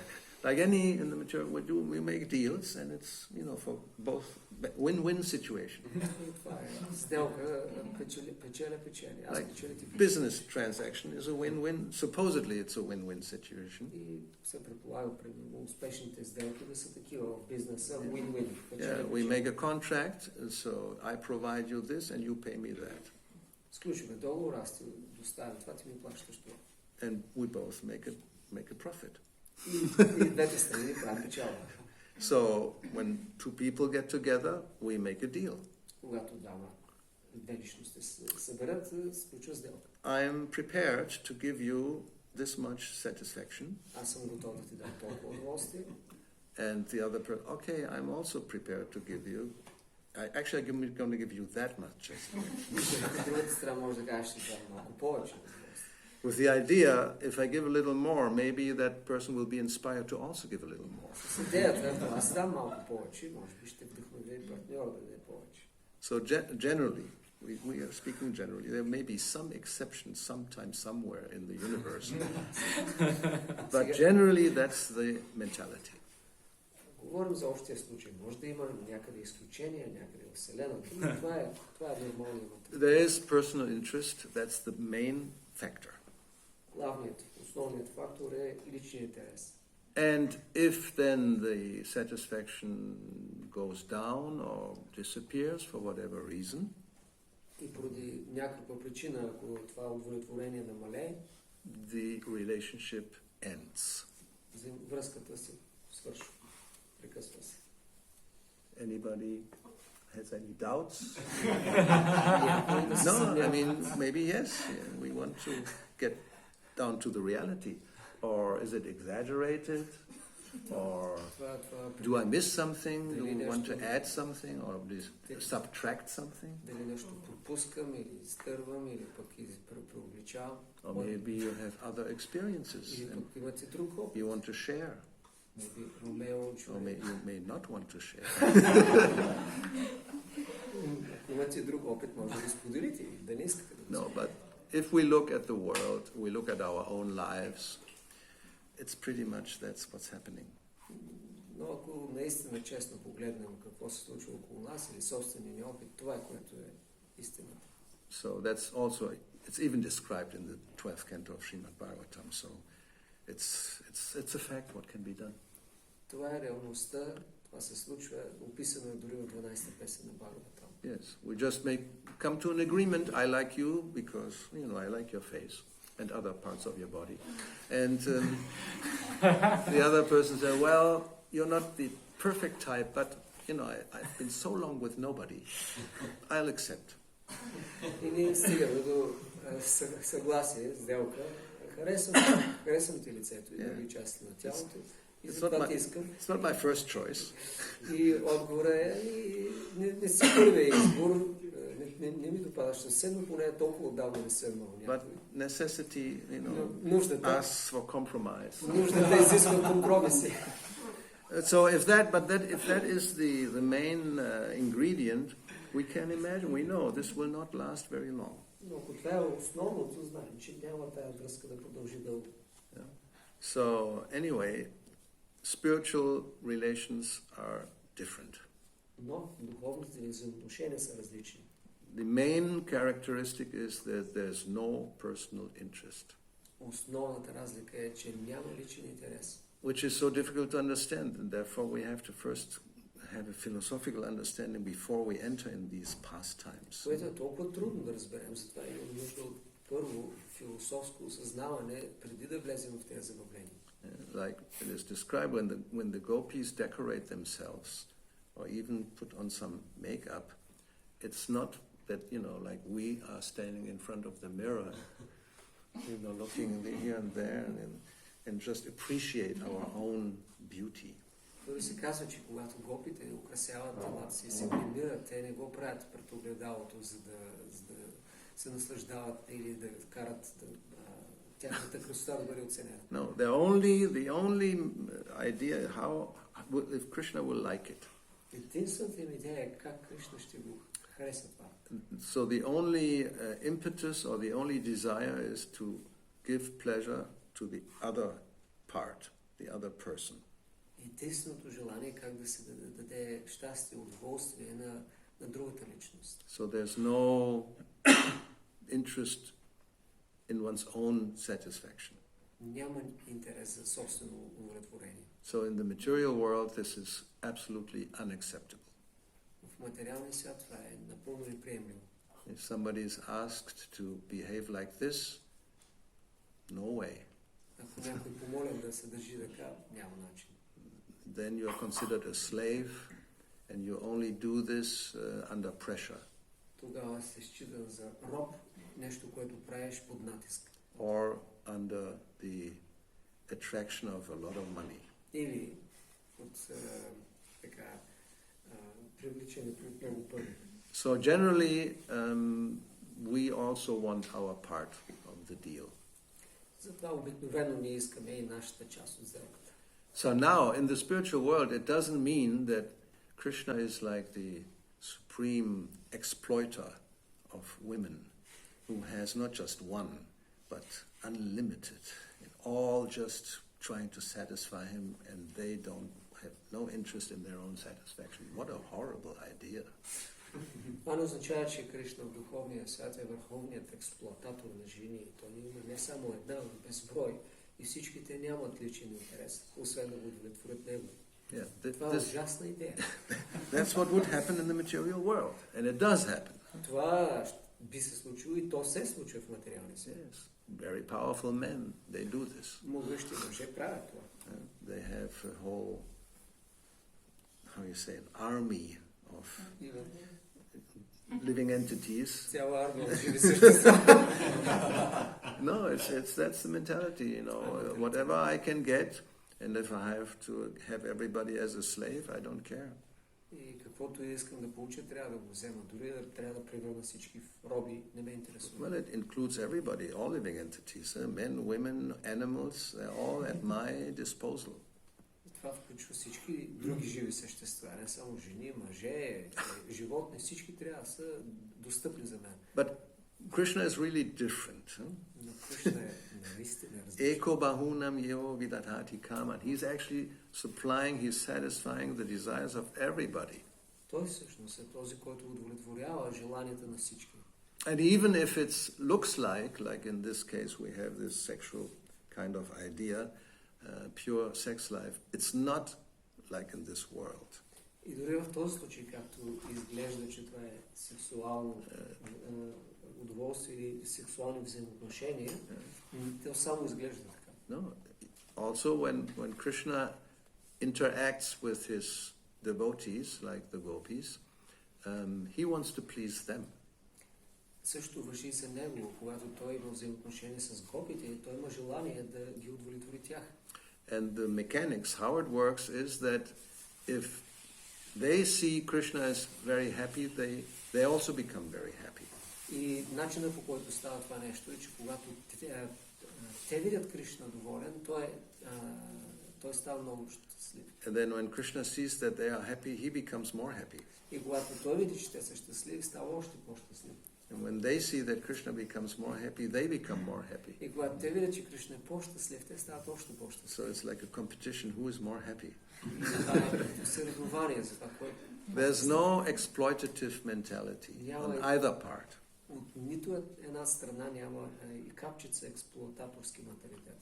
Speaker 1: Like any in the material, we make deals, and it's for both win-win situation.
Speaker 3: Това е сделка, печеля. Аз
Speaker 1: Like
Speaker 3: печеля ти.
Speaker 1: business transaction is a win-win. Supposedly, it's a win-win situation.
Speaker 3: И се предполага примерно успешните сделки да са такива в бизнеса, win-win.
Speaker 1: Yeah, we make a contract, so I provide you this, and you pay me that,
Speaker 3: Сключваме договор, аз ти доставя това, ти ми плащаш това.
Speaker 1: and we both make a profit.
Speaker 3: И двете страни правят печалба.
Speaker 1: So when two people get together, we make a deal.
Speaker 3: Когато две личности се съберат, сключва сделка.
Speaker 1: I am prepared to give you this much satisfaction,
Speaker 3: Аз съм готов да ти дам толкова удоволствие.
Speaker 1: and the other person, okay, I'm also prepared to give you. I'm going to give you that much.
Speaker 3: Другата страна може да каже, ще дам малко повече.
Speaker 1: With the idea, if I give a little more, maybe that person will be inspired to also give a little more.
Speaker 3: С идеята, ако аз дам малко повече, може би ще вдъхновя и партньора да даде повече.
Speaker 1: So generally, we are speaking generally, there may be some exception sometime, somewhere in the universe. But generally, that's the mentality.
Speaker 3: Говорим за общия случай. Може да има някъде изключения, някъде в Вселената, но това е нормалният метод.
Speaker 1: There is personal interest, that's the main factor.
Speaker 3: Основният фактор е личният интерес.
Speaker 1: And if then the satisfaction goes down or disappears for whatever reason,
Speaker 3: И поради някаква причина, ако това удовлетворение намалее,
Speaker 1: the relationship ends.
Speaker 3: връзката се свършва, прекъсва се.
Speaker 1: Anybody has any doubts? No, I mean, maybe yes. We want to get down to the reality. Or is it exaggerated? Or do I miss something? Do we want to add something? Or subtract something?
Speaker 3: Дали нещо пропускам или изтървам, или пък преувеличавам.
Speaker 1: Or maybe you have other experiences
Speaker 3: Или пък имате друг опит.
Speaker 1: you want to share. Or you may not want to share.
Speaker 3: Имате друг опит, може да споделите или да не искате да
Speaker 1: No, but if we look at the world, we look at our own lives, it's pretty much that's what's happening.
Speaker 3: Но ако наистина честно погледнем какво се случва около нас или собствения ни опит, това е което е истината.
Speaker 1: So that's also, it's even described in the 12th canto of Srimad Bhagavatam. So it's a fact, what can be done.
Speaker 3: Това е реалността, това се случва, описано е дори в 12-та песен на Бхагаватам.
Speaker 1: Yes, we just come to an agreement. I like you because, I like your face and other parts of your body. And the other person says, well, you're not the perfect type, but, I've been so long with nobody. I'll accept.
Speaker 3: И ние стигаме до съгласие, сделка. Харесвам ти лицето и други части на тялото. И затова ти искам.
Speaker 1: It's not my first choice.
Speaker 3: И отговорът е, не си първия избор, не ми допадаш съвсем, но поне толкова отдавна не съм имал някой.
Speaker 1: But necessity,
Speaker 3: нуждата,
Speaker 1: asks for compromise.
Speaker 3: Нуждата изисква компромиси.
Speaker 1: So if that is the main ingredient, we can imagine, we know this will not last very long.
Speaker 3: Но ако това е основното, знаем, че няма тая връзка да продължи дълго.
Speaker 1: So anyway, spiritual relations are different.
Speaker 3: Но духовните взаимоотношения са различни.
Speaker 1: The main characteristic is that there's no personal interest.
Speaker 3: Основната разлика е, че няма личен интерес.
Speaker 1: Which is so difficult to understand, and therefore we have to first have a philosophical understanding before we enter in these pastimes.
Speaker 3: Което е толкова трудно да разберем, затова имаме нужда от първо философско осъзнаване, преди да влезем в тези забавления.
Speaker 1: Like it is described when the gopis decorate themselves or even put on some makeup, it's not that, like we are standing in front of the mirror, looking here and there and just appreciate our own beauty.
Speaker 3: Дори се казва, че когато гопите украсяват телата си и се гримират, те не го правят пред огледалото, за да се наслаждават или да карат тяхната красота да бъде оценена.
Speaker 1: No, the only idea if Krishna will like it.
Speaker 3: Единствената им идея е как Кришна ще го хареса това.
Speaker 1: So the only impetus or the only desire is to give pleasure to the other part, the other person.
Speaker 3: Единственото желание е как да се даде щастие, удоволствие на другата личност.
Speaker 1: So there's no interest in one's own satisfaction.
Speaker 3: Няма интерес за собствено удовлетворение.
Speaker 1: So in the material world, this is absolutely unacceptable.
Speaker 3: В материалния свят това е напълно неприемливо.
Speaker 1: If somebody is asked to behave like this, no way.
Speaker 3: Ако някой помолен да се държи така, няма начин.
Speaker 1: Then you are considered a slave and you only do this under pressure.
Speaker 3: Тогава се считан за роб, нещо, което правиш под натиск.
Speaker 1: Or under the attraction of a lot of money.
Speaker 3: Или от привличане от много пари.
Speaker 1: So generally, we also want our part of the deal.
Speaker 3: Затова обикновено ние искаме и нашата част от сделката.
Speaker 1: So now, in the spiritual world, it doesn't mean that Krishna is like the supreme exploiter of women, who has not just one, but unlimited, all just trying to satisfy him, and they don't have no interest in their own satisfaction. What a horrible idea.
Speaker 3: Това не означава, че Кришна в духовния свят е върховният експлоататор на жени. Той има не само една, но безброй. И всичките нямат личен интерес, освен да го удовлетворят него. Това е ужасна идея.
Speaker 1: That's what would happen in the material world, and it does happen.
Speaker 3: Това би се случило и то се случва в материалния свят.
Speaker 1: Yes, very powerful men, they do this.
Speaker 3: Могъщи мъже правят това.
Speaker 1: They have a whole, how you say, an army of living entities.
Speaker 3: Цяла армия от живи същества.
Speaker 1: No, that's the mentality, whatever I can get, and if I have to have everybody as a slave, I don't care.
Speaker 3: И каквото искам да получа, трябва да го взема. Дори да трябва да превърна всички в роби, не ме интересува.
Speaker 1: Well, it includes everybody, all living entities, men, women, animals, they're all at my disposal.
Speaker 3: Това включва всички други живи същества, не само жени, мъже, животни, всички трябва да са достъпни за мен.
Speaker 1: But Krishna is really different.
Speaker 3: Но Кришна е наистина различен.
Speaker 1: Eko bahunam yeo vidathati kaman. He's actually supplying, he's satisfying the desires of everybody.
Speaker 3: Той всъщност е този, който удовлетворява желанията на всички.
Speaker 1: And even if it looks like in this case we have this sexual kind of idea, pure sex life, it's not like in this world.
Speaker 3: И дори в този случай, както изглежда, че това е сексуално удоволствие или сексуални взаимоотношения, то само изглежда така.
Speaker 1: No. Also when Krishna interacts with his devotees, like the gopis, he wants to please them.
Speaker 3: Също важи за него, когато той има взаимоотношение с гопите, той има желание да ги удовлетвори тях.
Speaker 1: And the mechanics, how it works is that if they see Krishna is very happy, they also become very happy.
Speaker 3: И начинът, по който става това нещо е, че когато те видят Кришна доволен, той става много щастлив.
Speaker 1: And then when Krishna sees that they are happy, he becomes more happy.
Speaker 3: И когато той види, че те са щастливи, става още по-щастлив.
Speaker 1: And when they see that Krishna becomes more happy, they become more happy.
Speaker 3: И когато те видят, че Кришна е по-щастлив, те стават още по-щастливи.
Speaker 1: So it's like a competition, who is more happy.
Speaker 3: Съревнование за това, което...
Speaker 1: There's no exploitative mentality on either part.
Speaker 3: От нито една страна няма и капчица експлоататорски менталитет.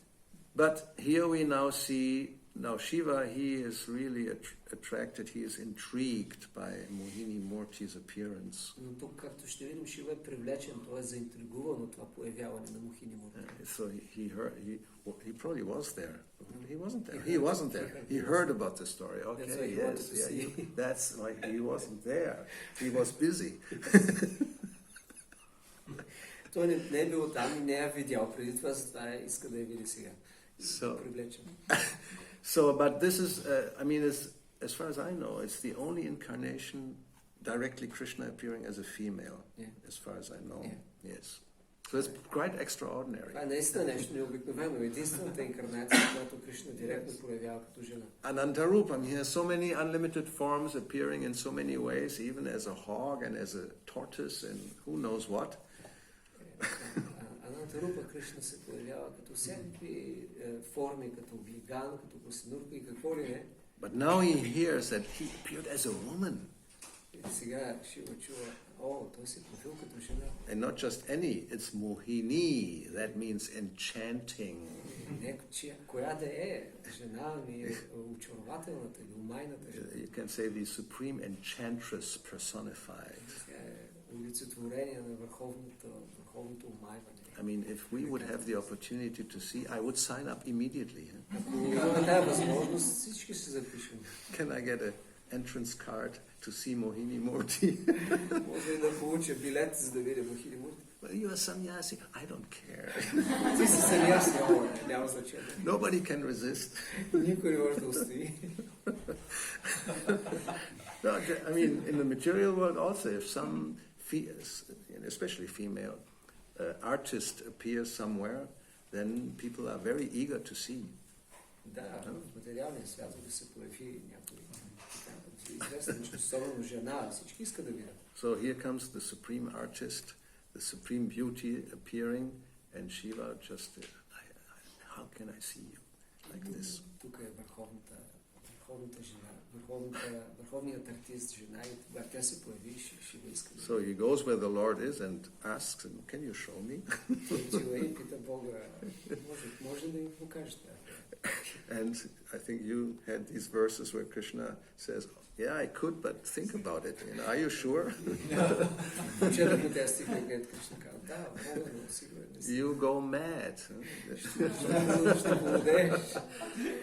Speaker 1: But here we now see Now Shiva, he is really attracted, he is intrigued by Mohini Murti's appearance.
Speaker 3: Но тук, както ще видим, Шива е привлечен, той е заинтригуван от това появяване на Мохини Мурти.
Speaker 1: So he probably was there. He wasn't there. He wasn't there. He heard about the story. Okay, that's why he wasn't there. He was busy.
Speaker 3: Той не е бил там и не е видял преди това, затова иска да я види сега. Привлечен.
Speaker 1: So, but this is, as far as I know, it's the only incarnation directly Krishna appearing as a female, as far as I know.
Speaker 3: Yeah.
Speaker 1: Yes. So it's quite extraordinary.
Speaker 3: Това е наистина нещо необикновено. Единствената инкарнация, която Кришна директно проявява като жена.
Speaker 1: Anantarupam, he has so many unlimited forms appearing in so many ways, even as a hog and as a tortoise and who knows what.
Speaker 3: Анантарупа Кришна се появява като всякакви форми, като глиган, като косинурка и какво ли не.
Speaker 1: But now he hears that he appeared as a woman.
Speaker 3: И сега Шива чува, той се появил като жена.
Speaker 1: And not just any, it's Mohini, that means enchanting.
Speaker 3: Коя да е жена ми, очарователната или умайната жена.
Speaker 1: You can say the supreme enchantress personified.
Speaker 3: Олицетворение на върховното умайване.
Speaker 1: I mean, if we would have the opportunity to see, I would sign up immediately. Can I get an entrance card to see Mohini Murti? Well, you are sannyasi. I don't care. Nobody can resist. No, I mean, in the material world also, if some, especially female, artist appears somewhere, then people are very eager to see.
Speaker 3: Да, в материалния свят, да се появи някой известен, че особено жена, всички искат да видят.
Speaker 1: So here comes the supreme artist, the supreme beauty appearing, and Shiva just, how can I see you like this?
Speaker 3: Тук е върховната жена, върховният артист жена и когато тя се появи, Шива иска да.
Speaker 1: So he goes where the Lord is and asks him, can you show me?
Speaker 3: И пита Бога, може да ми покажете?
Speaker 1: And I think you had these verses where Krishna says, yeah, I could, but think about it. Are you sure? You go mad.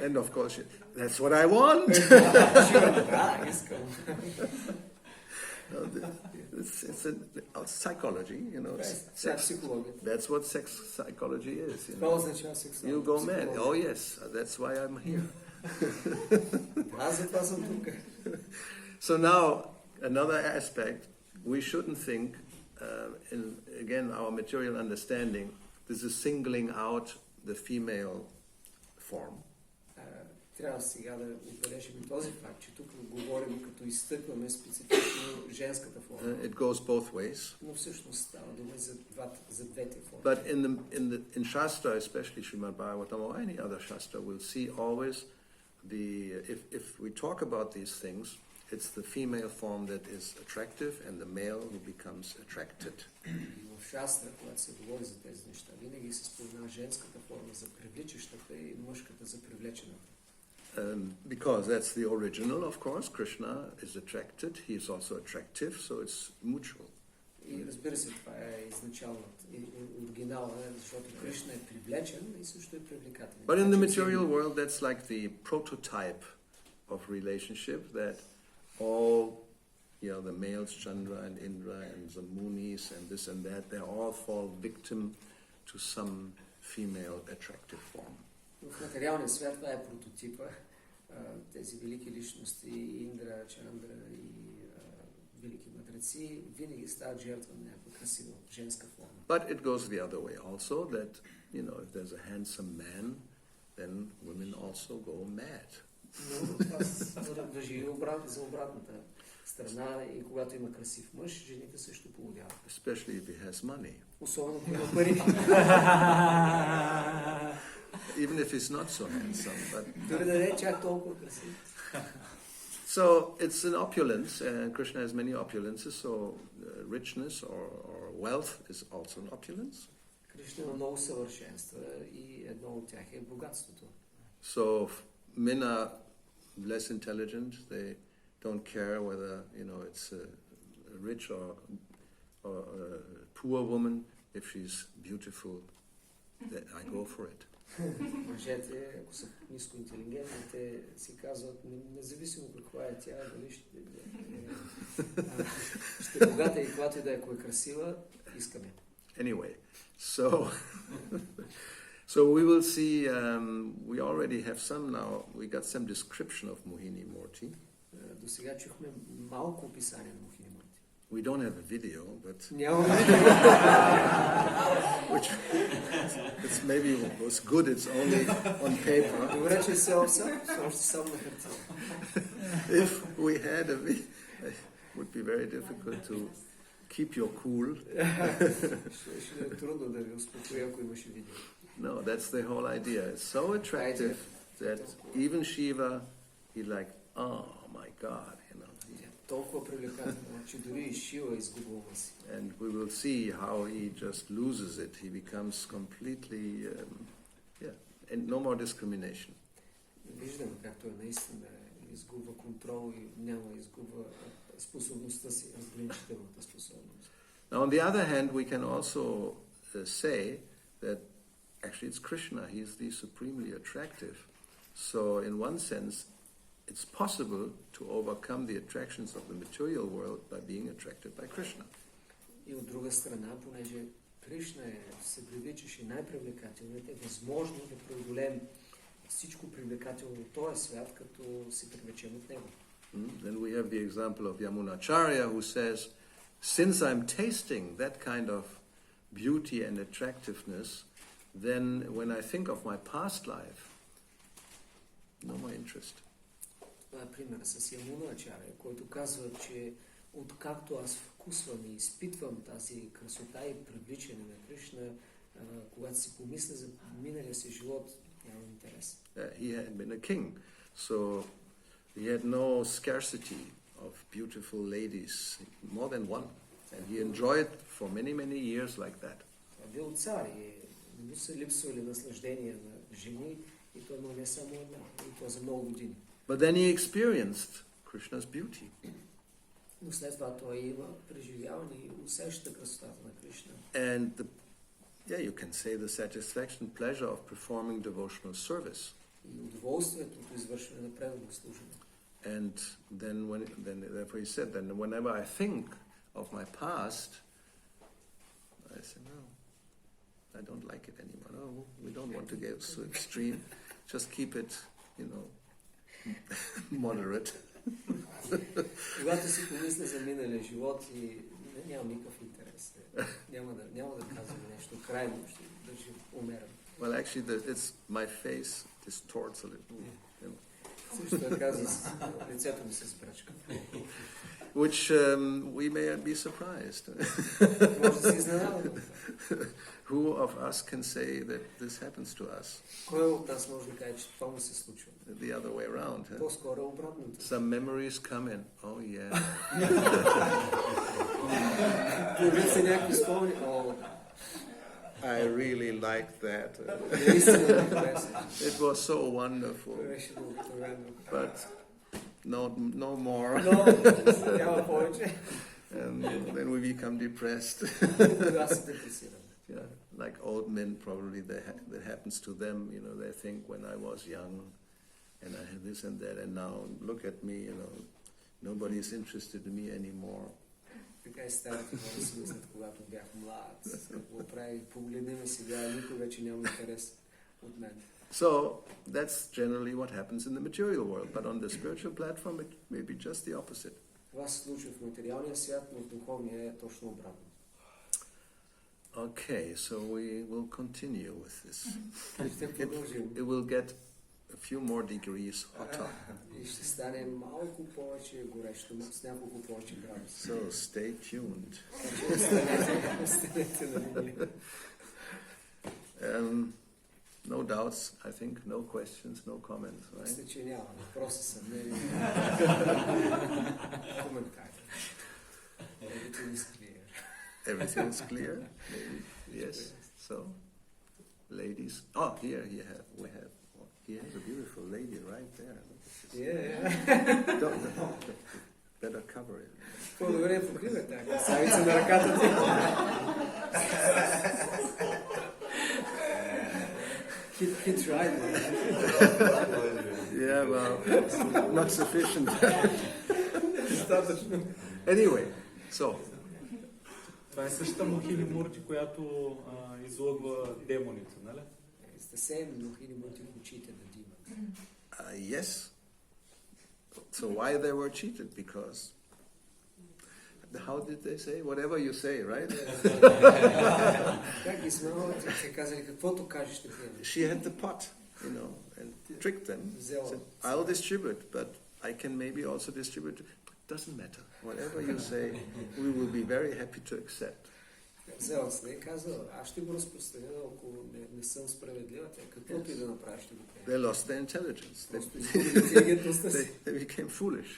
Speaker 1: And of course, that's what I want. It's psychology, you know. That's what sex psychology is. You know. You go mad. Oh yes, that's why I'm here. So now, another aspect, we shouldn't think, in again our material understanding, this is singling out the female form.
Speaker 3: Трябва сега да отбележим този факт, че тук говорим като изтъкваме специфично женската форма.
Speaker 1: It goes both ways.
Speaker 3: Но всъщност става дума за двете форми.
Speaker 1: But in Shastra, especially Srimad Bhagavatam or any other Shastra, we'll see always if we talk about these things, it's the female form that is attractive and the male who becomes attracted.
Speaker 3: В Шастра, когато се говори за тези неща, винаги се спомена женската форма за привличащата и мъжката за привлечената.
Speaker 1: Because that's the original, of course. Krishna is attracted. He is also attractive, so it's mutual.
Speaker 3: И разбира се, това е изначалната, оригинална, защото Кришна е привлечен и също е привлекателен.
Speaker 1: But in the material world, that's like the prototype of relationship that all, the males, Chandra and Indra and the Munis and this and that, they all fall victim to some female attractive form.
Speaker 3: В материалния свят това е прототипа. Тези велики личности, Индра, Чандра и велики мъдреци, винаги стават жертва на някаква красива женска форма.
Speaker 1: But it goes the other way also, that, if there's a handsome man, then women also go mad.
Speaker 3: Но това важи за обратната страна и когато има красив мъж, жените също полудяват.
Speaker 1: Especially if he has money.
Speaker 3: Особено ако има пари.
Speaker 1: Even if he's not so handsome, but so it's an opulence, and Krishna has many opulences. So richness or wealth is also an opulence.
Speaker 3: Кришна има много съвършенства и едно от тях е богатството.
Speaker 1: So men are less intelligent. They don't care whether it's a rich or a poor woman. If she's beautiful, then I go for it.
Speaker 3: Мъжете, ако са ниско интелигентни, те си казват, независимо каква е тя, дали ще е богата и когато и да е, ако е красива, искаме.
Speaker 1: Anyway, so we will see, we already have some now, we got some description of Mohini Morty.
Speaker 3: До сега чухме малко описание на Mohini Morty.
Speaker 1: We don't have a video, but which it's maybe was good, it's only on paper.
Speaker 3: Добре, че все още само на хартия.
Speaker 1: If we had a video, it would be very difficult to keep your cool.
Speaker 3: Ще е трудно да ви успокоя, ако имаше видео.
Speaker 1: No, that's the whole idea. It's so attractive that even Shiva, he like, oh my God,
Speaker 3: Толкова привлекателно, че дори и Шива изгубва си.
Speaker 1: And we will see how he just loses it. He becomes completely, and no more discrimination.
Speaker 3: Виждаме как той наистина изгубва контрол и изгубва способността си, разграничителната способност.
Speaker 1: Now, on the other hand, we can also say that actually it's Krishna. He is the supremely attractive. So, in one sense, it's possible to overcome the attractions of the material world by being attracted by Krishna.
Speaker 3: И от друга страна, понеже Кришна се привличаше най-привлекателният, е възможно да преодолеем всичко привлекателно от този свят, като се привлечем от него.
Speaker 1: Then we have the example of Yamunacharya, who says, since I'm tasting that kind of beauty and attractiveness, then when I think of my past life, no more interest.
Speaker 3: Това е пример с Ямуначаря, който казва, че откакто аз вкусвам и изпитвам тази красота и привличане на Кришна, когато си помисля за миналия си живот, нямам интерес.
Speaker 1: He had been a king, so he had no scarcity of beautiful ladies, more than one. And he enjoyed for many, many years like that.
Speaker 3: Това бил цар и не му се липсвали наслаждения на жени, и то не само една, и то за много години.
Speaker 1: But then he experienced Krishna's beauty.
Speaker 3: Но след това той има преживяване и усеща красотата на Кришна.
Speaker 1: And you can say the satisfaction, pleasure of performing devotional service.
Speaker 3: И удоволствието от извършване на преданно служене.
Speaker 1: And therefore he said, then whenever I think of my past, I say, no, I don't like it anymore. No, we don't want to get so extreme. Just keep it, moderate.
Speaker 3: Когато си помисля за миналия живот и нямам никакъв интерес. Няма да казвам нещо крайно, ще държи умерен.
Speaker 1: Well, actually, my face distorts a little.
Speaker 3: Също казва, лицето ми се спрачка.
Speaker 1: Which we may be surprised.
Speaker 3: Може да си изненадам.
Speaker 1: Who of us can say that this happens to us?
Speaker 3: Кой от нас може да каже, че това му се случва?
Speaker 1: The other way around. Huh?
Speaker 3: По-скоро обратното.
Speaker 1: Some memories come in. Oh yeah.
Speaker 3: Появят се някакви спомени.
Speaker 1: I really liked that. It was so wonderful. But no more. And then we become depressed. Yeah, like old men, probably that happens to them. They think when I was young, and I had this and that, and now look at me. Nobody is interested in me anymore.
Speaker 3: Така и старите хора си мислят, когато бях млад. Какво прави? Погледни ме сега, никой вече няма интерес от мен.
Speaker 1: So that's generally what happens in the material world, but on the spiritual platform it may be just the opposite.
Speaker 3: Това се случва в материалния свят, но в духовния е точно обратно.
Speaker 1: Okay, so we will continue with this.
Speaker 3: Ще продължим.
Speaker 1: It will get a few more degrees hotter.
Speaker 3: И ще стане малко повече горещо, с няколко повече градуси.
Speaker 1: So stay tuned.
Speaker 3: Останете на линия.
Speaker 1: No doubts, I think, no questions, no comments, right?
Speaker 3: Мисля, че няма въпроси, съмнения. Коментари. Everything is clear.
Speaker 1: Everything is clear? Maybe. Yes. So, ladies. Oh, here we have one. He has a beautiful lady right there.
Speaker 3: Yeah.
Speaker 1: Better cover it.
Speaker 3: По-добре покривай тази красавица на ръката ти. He tried, man.
Speaker 1: Yeah, well, not sufficient.
Speaker 3: Достатъчно.
Speaker 1: Anyway, so,
Speaker 4: Това е същата Мохини Мурти, която излъгва демоните, нали?
Speaker 3: It's the same Mohini Murti who cheated the demon.
Speaker 1: yes. So why they were cheated? Because, how did they say? Whatever you say, right?
Speaker 3: Как ги смело, те казали, каквото кажеш ще приемеш.
Speaker 1: She had the pot, and tricked them. Said, I'll distribute, but I can maybe also distribute. Doesn't matter. Whatever you say, we will be very happy to accept.
Speaker 3: Взел се и казал, аз ще го разпространя, ако не съм справедлива, каквото и да направиш ще го приемеш.
Speaker 1: They lost their intelligence. They became foolish,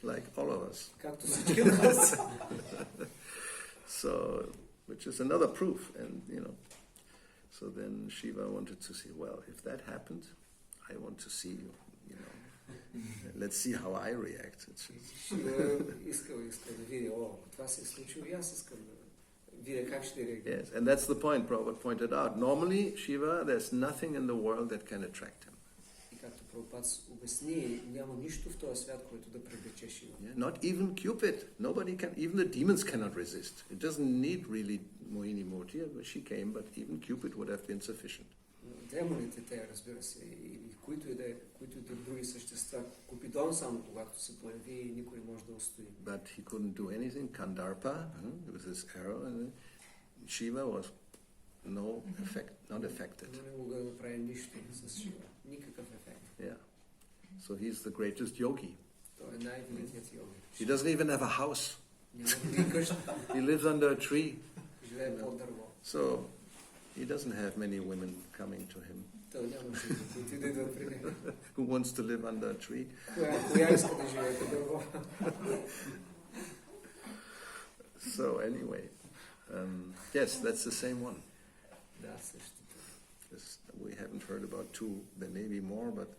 Speaker 1: like all of us.
Speaker 3: Както всички нас.
Speaker 1: So, which is another proof, and so then Shiva wanted to see, well, if that happened, I want to see, let's see how I react.
Speaker 3: Искал да видя, това се е случило и аз искам да видя как ще реагира.
Speaker 1: Yes, and that's the point Prabhupada pointed out. Normally, Shiva, there's nothing in the world that can attract him.
Speaker 3: И както Прабхупад обясни, няма нищо в този свят, което да привлече Шива.
Speaker 1: Not even Cupid. Nobody can, even the demons cannot resist. It doesn't need really Mohini Murti. She came, but even Cupid would have been sufficient.
Speaker 3: Демоните, те, разбира се, и които и да други същества, Купидон само когато се появи, никой не може да устои.
Speaker 1: But he couldn't do anything. Kandarpa, with his arrow, and Shiva was not affected.
Speaker 3: Не мога да направи нищо с Шива. Никакъв ефект.
Speaker 1: Yeah. So he's the greatest yogi.
Speaker 3: Той е най-великият йоги.
Speaker 1: He doesn't even have a house.
Speaker 3: Няма дори къща.
Speaker 1: He lives under a tree.
Speaker 3: Живее под дърво.
Speaker 1: So he doesn't have many women coming to him.
Speaker 3: Той няма жени, които да идват при него.
Speaker 1: Who wants to live under a tree?
Speaker 3: Коя иска да живее под дърво?
Speaker 1: So anyway, yes, that's the same one.
Speaker 3: Да, същото.
Speaker 1: We haven't heard about two. There may be more, but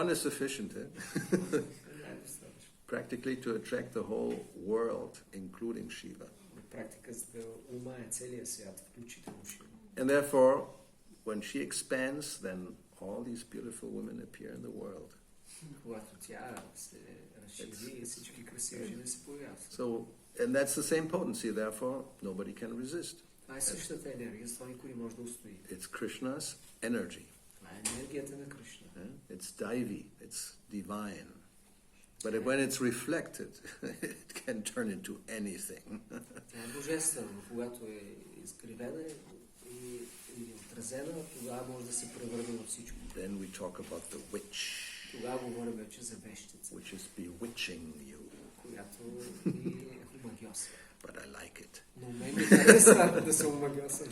Speaker 1: one is sufficient. Practically to attract the whole world, including Shiva.
Speaker 3: Практика за да умае целия свят, включително Шива.
Speaker 1: And therefore, when she expands, then all these beautiful women appear in the world.
Speaker 3: Когато тя се разшири, всички красиви жени се появяват.
Speaker 1: So, and that's the same potency. Therefore, nobody can resist.
Speaker 3: Това е същата енергия, с това никой не може да устои.
Speaker 1: It's Krishna's energy.
Speaker 3: Това е енергията на Кришна.
Speaker 1: It's Daivi. It's divine. But when it's reflected, it can turn into anything.
Speaker 3: Тя е божествена, но когато е изкривена и отразена, тогава може да се превърне във всичко.
Speaker 1: Then we talk about the witch.
Speaker 3: Тогава говорим вече за вещица.
Speaker 1: Which is bewitching you.
Speaker 3: Която е омагьосна.
Speaker 1: But I like it.
Speaker 3: Но мен ми харесва да съм омагьосан.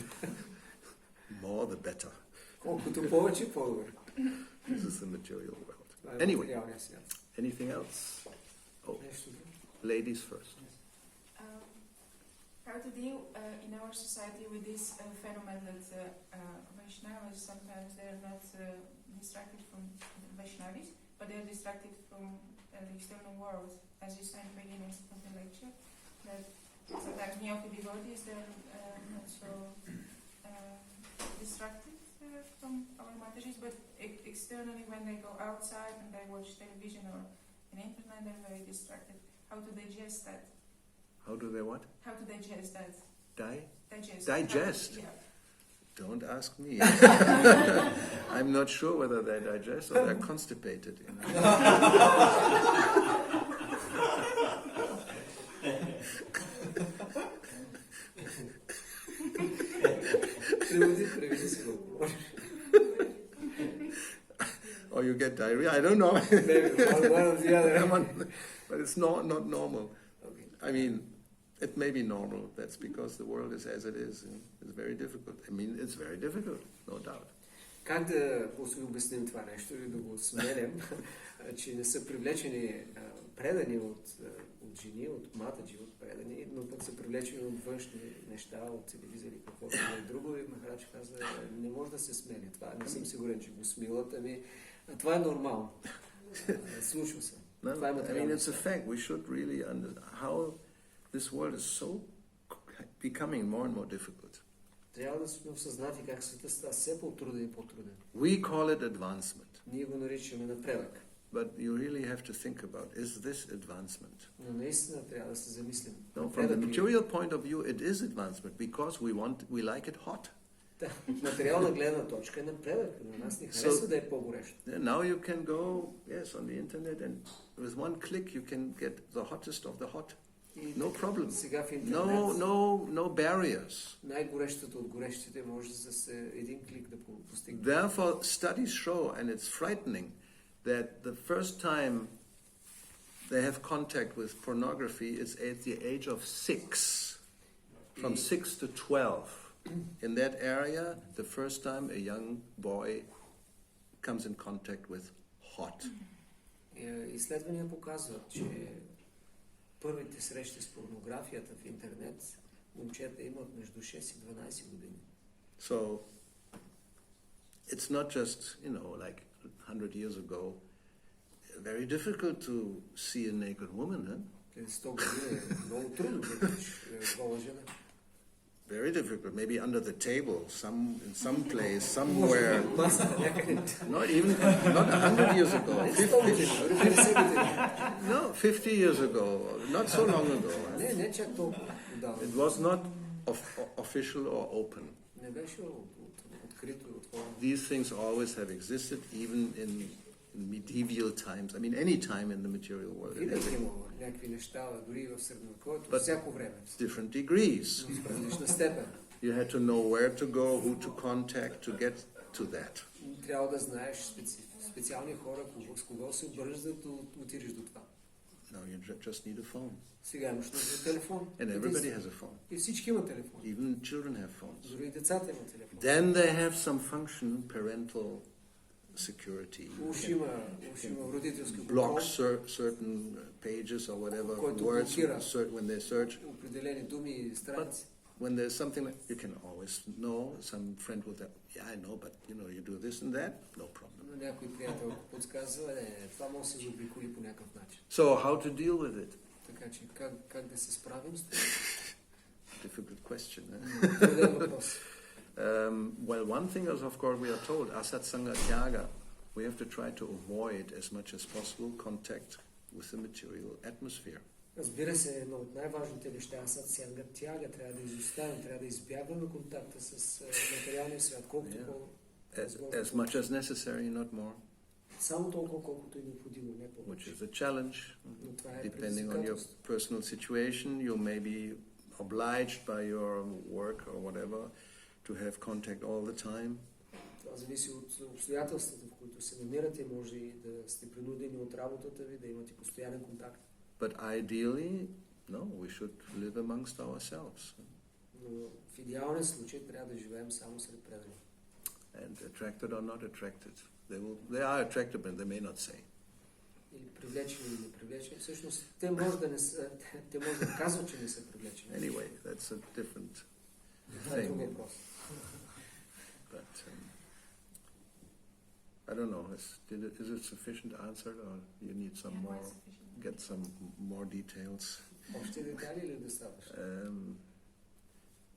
Speaker 1: More the better.
Speaker 3: Колкото повече, по-добре.
Speaker 1: This is the material world. Anyway, anything else? Oh, ladies first.
Speaker 5: How to deal in our society with this phenomenon that Vaishnavas sometimes they're not distracted from Vaishnavis, but they're distracted from the external world, as you said in the beginning of the lecture, that sometimes Nyoka devotees they're not so distracted from our Matajis, but externally when they go outside and they watch television or on internet, they're very distracted. How to digest that?
Speaker 1: How do they what?
Speaker 5: How to digest that?
Speaker 1: Digest?
Speaker 5: Digest. Yeah.
Speaker 1: Don't ask me. I'm not sure whether they digest or they're constipated. Or you get diarrhea, I don't know.
Speaker 3: One or the other.
Speaker 1: But it's not normal. Okay. I mean, it may be normal. That's because the world is as it is. It's very difficult. I mean, it's very difficult, no doubt.
Speaker 3: Как да обясним това нещо и да го смелим, че не са привлечени предани от жени, от матаджи, от предани, но пък са привлечени привлечени от външни неща, от телевизия или каквото и друго, и Махарадж каза, не може да се смени това. Не съм сигурен, че го смилат, ами това е нормално. Случва се.
Speaker 1: No,
Speaker 3: Това е
Speaker 1: I mean,
Speaker 3: материално.
Speaker 1: it's a fact. We should really understand how this world is so becoming more and more difficult.
Speaker 3: Трябва да сме осъзнати как света става все по-труден и по-труден.
Speaker 1: We call it advancement,
Speaker 3: Ние го наричаме напредък.
Speaker 1: but you really have to think about, is this advancement?
Speaker 3: Но наистина трябва да се замислим.
Speaker 1: No, from the
Speaker 3: Напредък ли е?
Speaker 1: material point of view, it is advancement because we like it hot.
Speaker 3: Да, от материална гледна точка е напредък. На нас ни харесва да е по-горещо.
Speaker 1: And now you can go, yes, on the internet, and with one click you can get the hottest of the hot.
Speaker 3: И
Speaker 1: No problem.
Speaker 3: сега в интернет
Speaker 1: No barriers.
Speaker 3: най-горещото от горещите може с един клик да постигне.
Speaker 1: Therefore, studies show, and it's frightening, that the first time they have contact with pornography is at the age of 6, from 6 to 12. In that area, the first time a young boy comes in contact with hot.
Speaker 3: Изследвания показват, че първите срещи с порнографията в интернет момчета имат между 6 и 12 години.
Speaker 1: So, it's not just, like 100 years ago, very difficult to see a naked woman, huh?
Speaker 3: Преди 100 години е много трудно да видиш гола жена.
Speaker 1: Very difficult. Maybe under the table, in some place, somewhere. Not 100 years ago. 50 years ago. Not so long ago.
Speaker 3: Не чак толкова отдавна.
Speaker 1: It was not official or open.
Speaker 3: Не беше открито и отворено.
Speaker 1: These things always have existed, even in medieval times. I mean, any time in the material world.
Speaker 3: Винаги имало някакви неща, дори в средновековието,
Speaker 1: But
Speaker 3: всяко време.
Speaker 1: different degrees.
Speaker 3: В различна степен.
Speaker 1: You had to know where to go, who to contact to get to that.
Speaker 3: Трябва да знаеш специални хора, с кого се обържаш, да отидеш до това.
Speaker 1: Now you just need a phone.
Speaker 3: Сега имаш нужда от телефон.
Speaker 1: And everybody has a phone.
Speaker 3: И всички имат телефон.
Speaker 1: Even children have phones.
Speaker 3: Дори и децата имат телефон.
Speaker 1: Then they have some function, parental security.
Speaker 3: Уж има родителски
Speaker 1: Block
Speaker 3: контрол,
Speaker 1: certain pages or whatever
Speaker 3: Който
Speaker 1: words
Speaker 3: блокира.
Speaker 1: when they search.
Speaker 3: определени думи и страници.
Speaker 1: When there's something like, you can always know, some friend will say, yeah, I know, but you do this and that, no problem.
Speaker 3: Но някой приятел подсказва, това може да се заобиколи по някакъв начин.
Speaker 1: So how to deal with it?
Speaker 3: Така че как да се справим с това?
Speaker 1: Difficult question.
Speaker 3: Труден въпрос.
Speaker 1: Well, one thing is, of course, we are told, asat sanga tyaga, we have to try to avoid as much as possible contact with the material atmosphere.
Speaker 3: Разбира се, едно от най-важните неща, асат сянга тяга, трябва да изоставим, трябва да избягваме контакта с материалния свят, колкото
Speaker 1: As much as necessary, not more.
Speaker 3: Само толкова, колкото е необходимо, не
Speaker 1: Which
Speaker 3: повече.
Speaker 1: is a challenge.
Speaker 3: Но това е
Speaker 1: Depending on your
Speaker 3: предизвикателство.
Speaker 1: personal situation, you may be obliged by your work or whatever to have contact all the time.
Speaker 3: Това зависи от обстоятелствата, в които се намирате. Може и да сте принудени от работата ви, да имате постоянен контакт.
Speaker 1: But ideally, no, we should live amongst ourselves.
Speaker 3: Но в идеален случай трябва да живеем само сред предани.
Speaker 1: And attracted or not attracted. They are attracted, but they may not say.
Speaker 3: Или привлечени, или непривлечени. Всъщност, те може да казват, че не са привлечени.
Speaker 1: Anyway, that's a different
Speaker 3: Това е друг
Speaker 1: thing.
Speaker 3: въпрос.
Speaker 1: But I don't know. Is it sufficient answer, or you need some
Speaker 5: Yeah,
Speaker 1: more?
Speaker 5: quite sufficient.
Speaker 1: Get some more details.
Speaker 3: Общи детайли или достатъчно?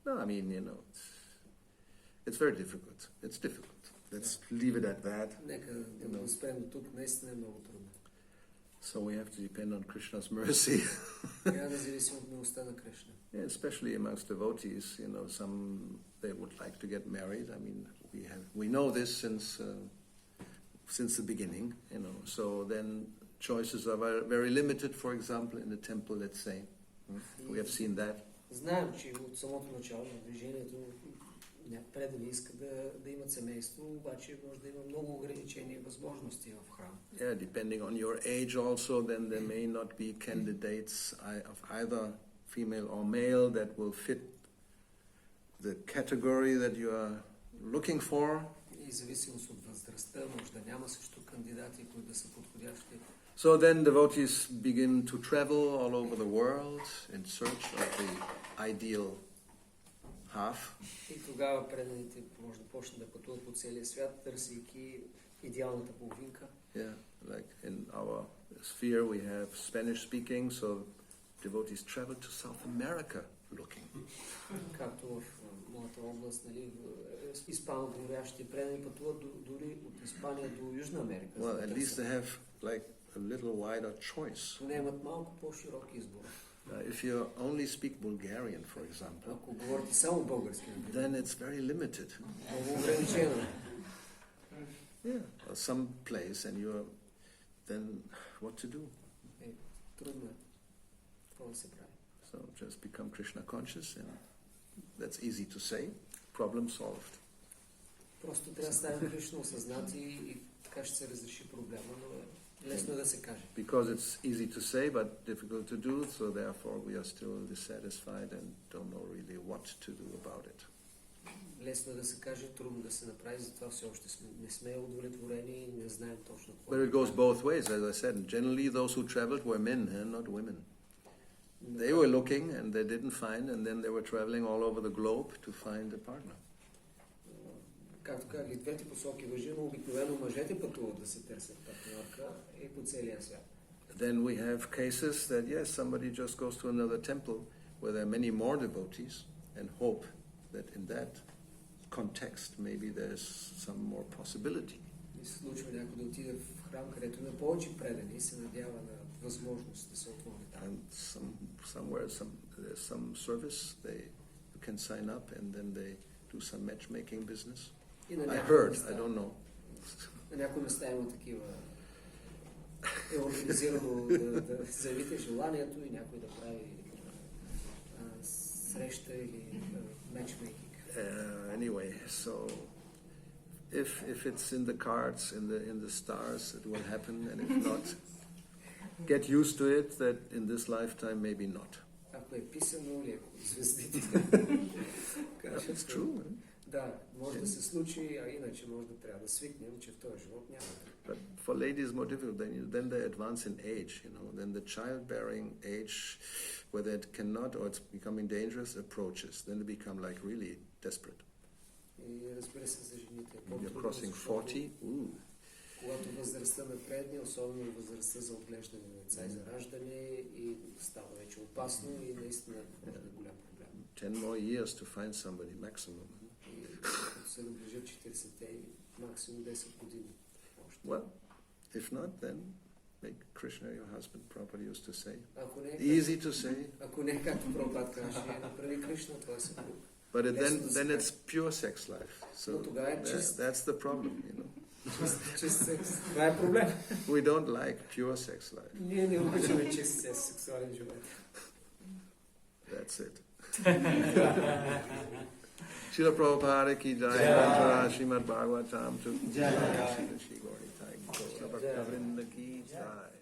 Speaker 1: No, I mean, it's very difficult. It's difficult. Let's leave it at that.
Speaker 3: Нека да го спрем до тук. Наистина е много трудно.
Speaker 1: So we have to depend on Krishna's mercy.
Speaker 3: Трябва да зависим от милостта на Кришна.
Speaker 1: Yeah, especially amongst devotees, some they would like to get married. I mean, we know this since the beginning, So then choices are very limited. For example, in the temple, let's say, we have seen that.
Speaker 3: Знаем, че от самото начало на движението предани искат да имат семейство, обаче може да има много ограничени възможности в храм.
Speaker 1: Yeah, depending on your age also, then there may not be candidates of either female or male that will fit the category that you are looking for.
Speaker 3: И зависимост от възрастта, може да няма също кандидати, които да са подходящи.
Speaker 1: So then devotees begin to travel all over the world in search of the ideal half.
Speaker 3: И тогава преданите може да почнат да пътуват по целия свят, търсейки идеалната половинка.
Speaker 1: Yeah, like in our sphere we have Spanish speaking, so devotees travel to South America looking.
Speaker 3: Както в моята област, нали, испаноговорящи предани пътуват дори от Испания до Южна Америка.
Speaker 1: Well, at least they have like a little wider choice.
Speaker 3: Не имат малко по-широк избор.
Speaker 1: If you only speak Bulgarian, for example,
Speaker 3: Ако говорите само български,
Speaker 1: then it's very limited.
Speaker 3: много ограничено.
Speaker 1: Yeah, or some place, and you're then what to do?
Speaker 3: Трудно е. Какво да се прави?
Speaker 1: So just become Krishna conscious, and that's easy to say. Problem solved.
Speaker 3: Просто трябва да ставим Кришна осъзнати и така ще се разреши проблема, но е лесно да се каже.
Speaker 1: Because it's easy to say but difficult to do, so therefore we are still dissatisfied and don't know really what to do about it.
Speaker 3: Лесно да се каже, трудно да се направи, затова все още не сме удовлетворени и не знаем точно какво.
Speaker 1: But it goes both ways, as I said. Generally those who traveled were men, not women. They were looking and they didn't find, and then they were traveling all over the globe to find a partner.
Speaker 3: Както казах, и двете посоки важи, но обикновено мъжете пътуват да се търсят партньорка и по целия свят.
Speaker 1: Then we have cases that, yes, somebody just goes to another temple where there are many more devotees and hope that in that context maybe there's some more possibility.
Speaker 3: И се случва някой да отиде в храм, където има повече предани и се надява на възможност да се отвори там.
Speaker 1: And somewhere there's some service you can sign up and then they do some matchmaking business. I heard, I don't know.
Speaker 3: На някои места има такива е организирано да заявите желанието и някой да прави среща или матчмейкинг.
Speaker 1: Anyway, so if it's in the cards, in the stars, it will happen, and if not, get used to it that in this lifetime maybe not.
Speaker 3: Ако е писано или ако звездите.
Speaker 1: It's true.
Speaker 3: Да, може да се случи, а иначе може да трябва да свикнем, че в този живот няма.
Speaker 1: But for ladies more difficult. Then they advance in age, Then the childbearing age, whether it cannot or it's becoming dangerous, approaches. Then they become like really desperate.
Speaker 3: И разбира се за жените.
Speaker 1: You're crossing 40.
Speaker 3: Когато възрастта напредне, особено възрастта за отглеждане на деца и за раждане, и става вече опасно и наистина може да е голям проблем.
Speaker 1: 10 more years to find somebody maximum.
Speaker 3: И като се наближат 40-те и максимум 10 години.
Speaker 1: Well, if not, then make Krishna your husband, Prabhupada used to say. Easy to say.
Speaker 3: Ако не както Прабхупад каже, направи Кришна твой съпруг.
Speaker 1: But then it's pure sex life. So that's the problem,
Speaker 3: Чист секс. Това е проблем.
Speaker 1: We don't like pure sex life.
Speaker 3: Ние не обичаме чист сексуален живот.
Speaker 1: That's it. Srila Prabhupada ki jai, Mantra Srimad Bhagavatam to Jai, Shri Gauri Thai, Gaura Bhakta Vrinda ki jai.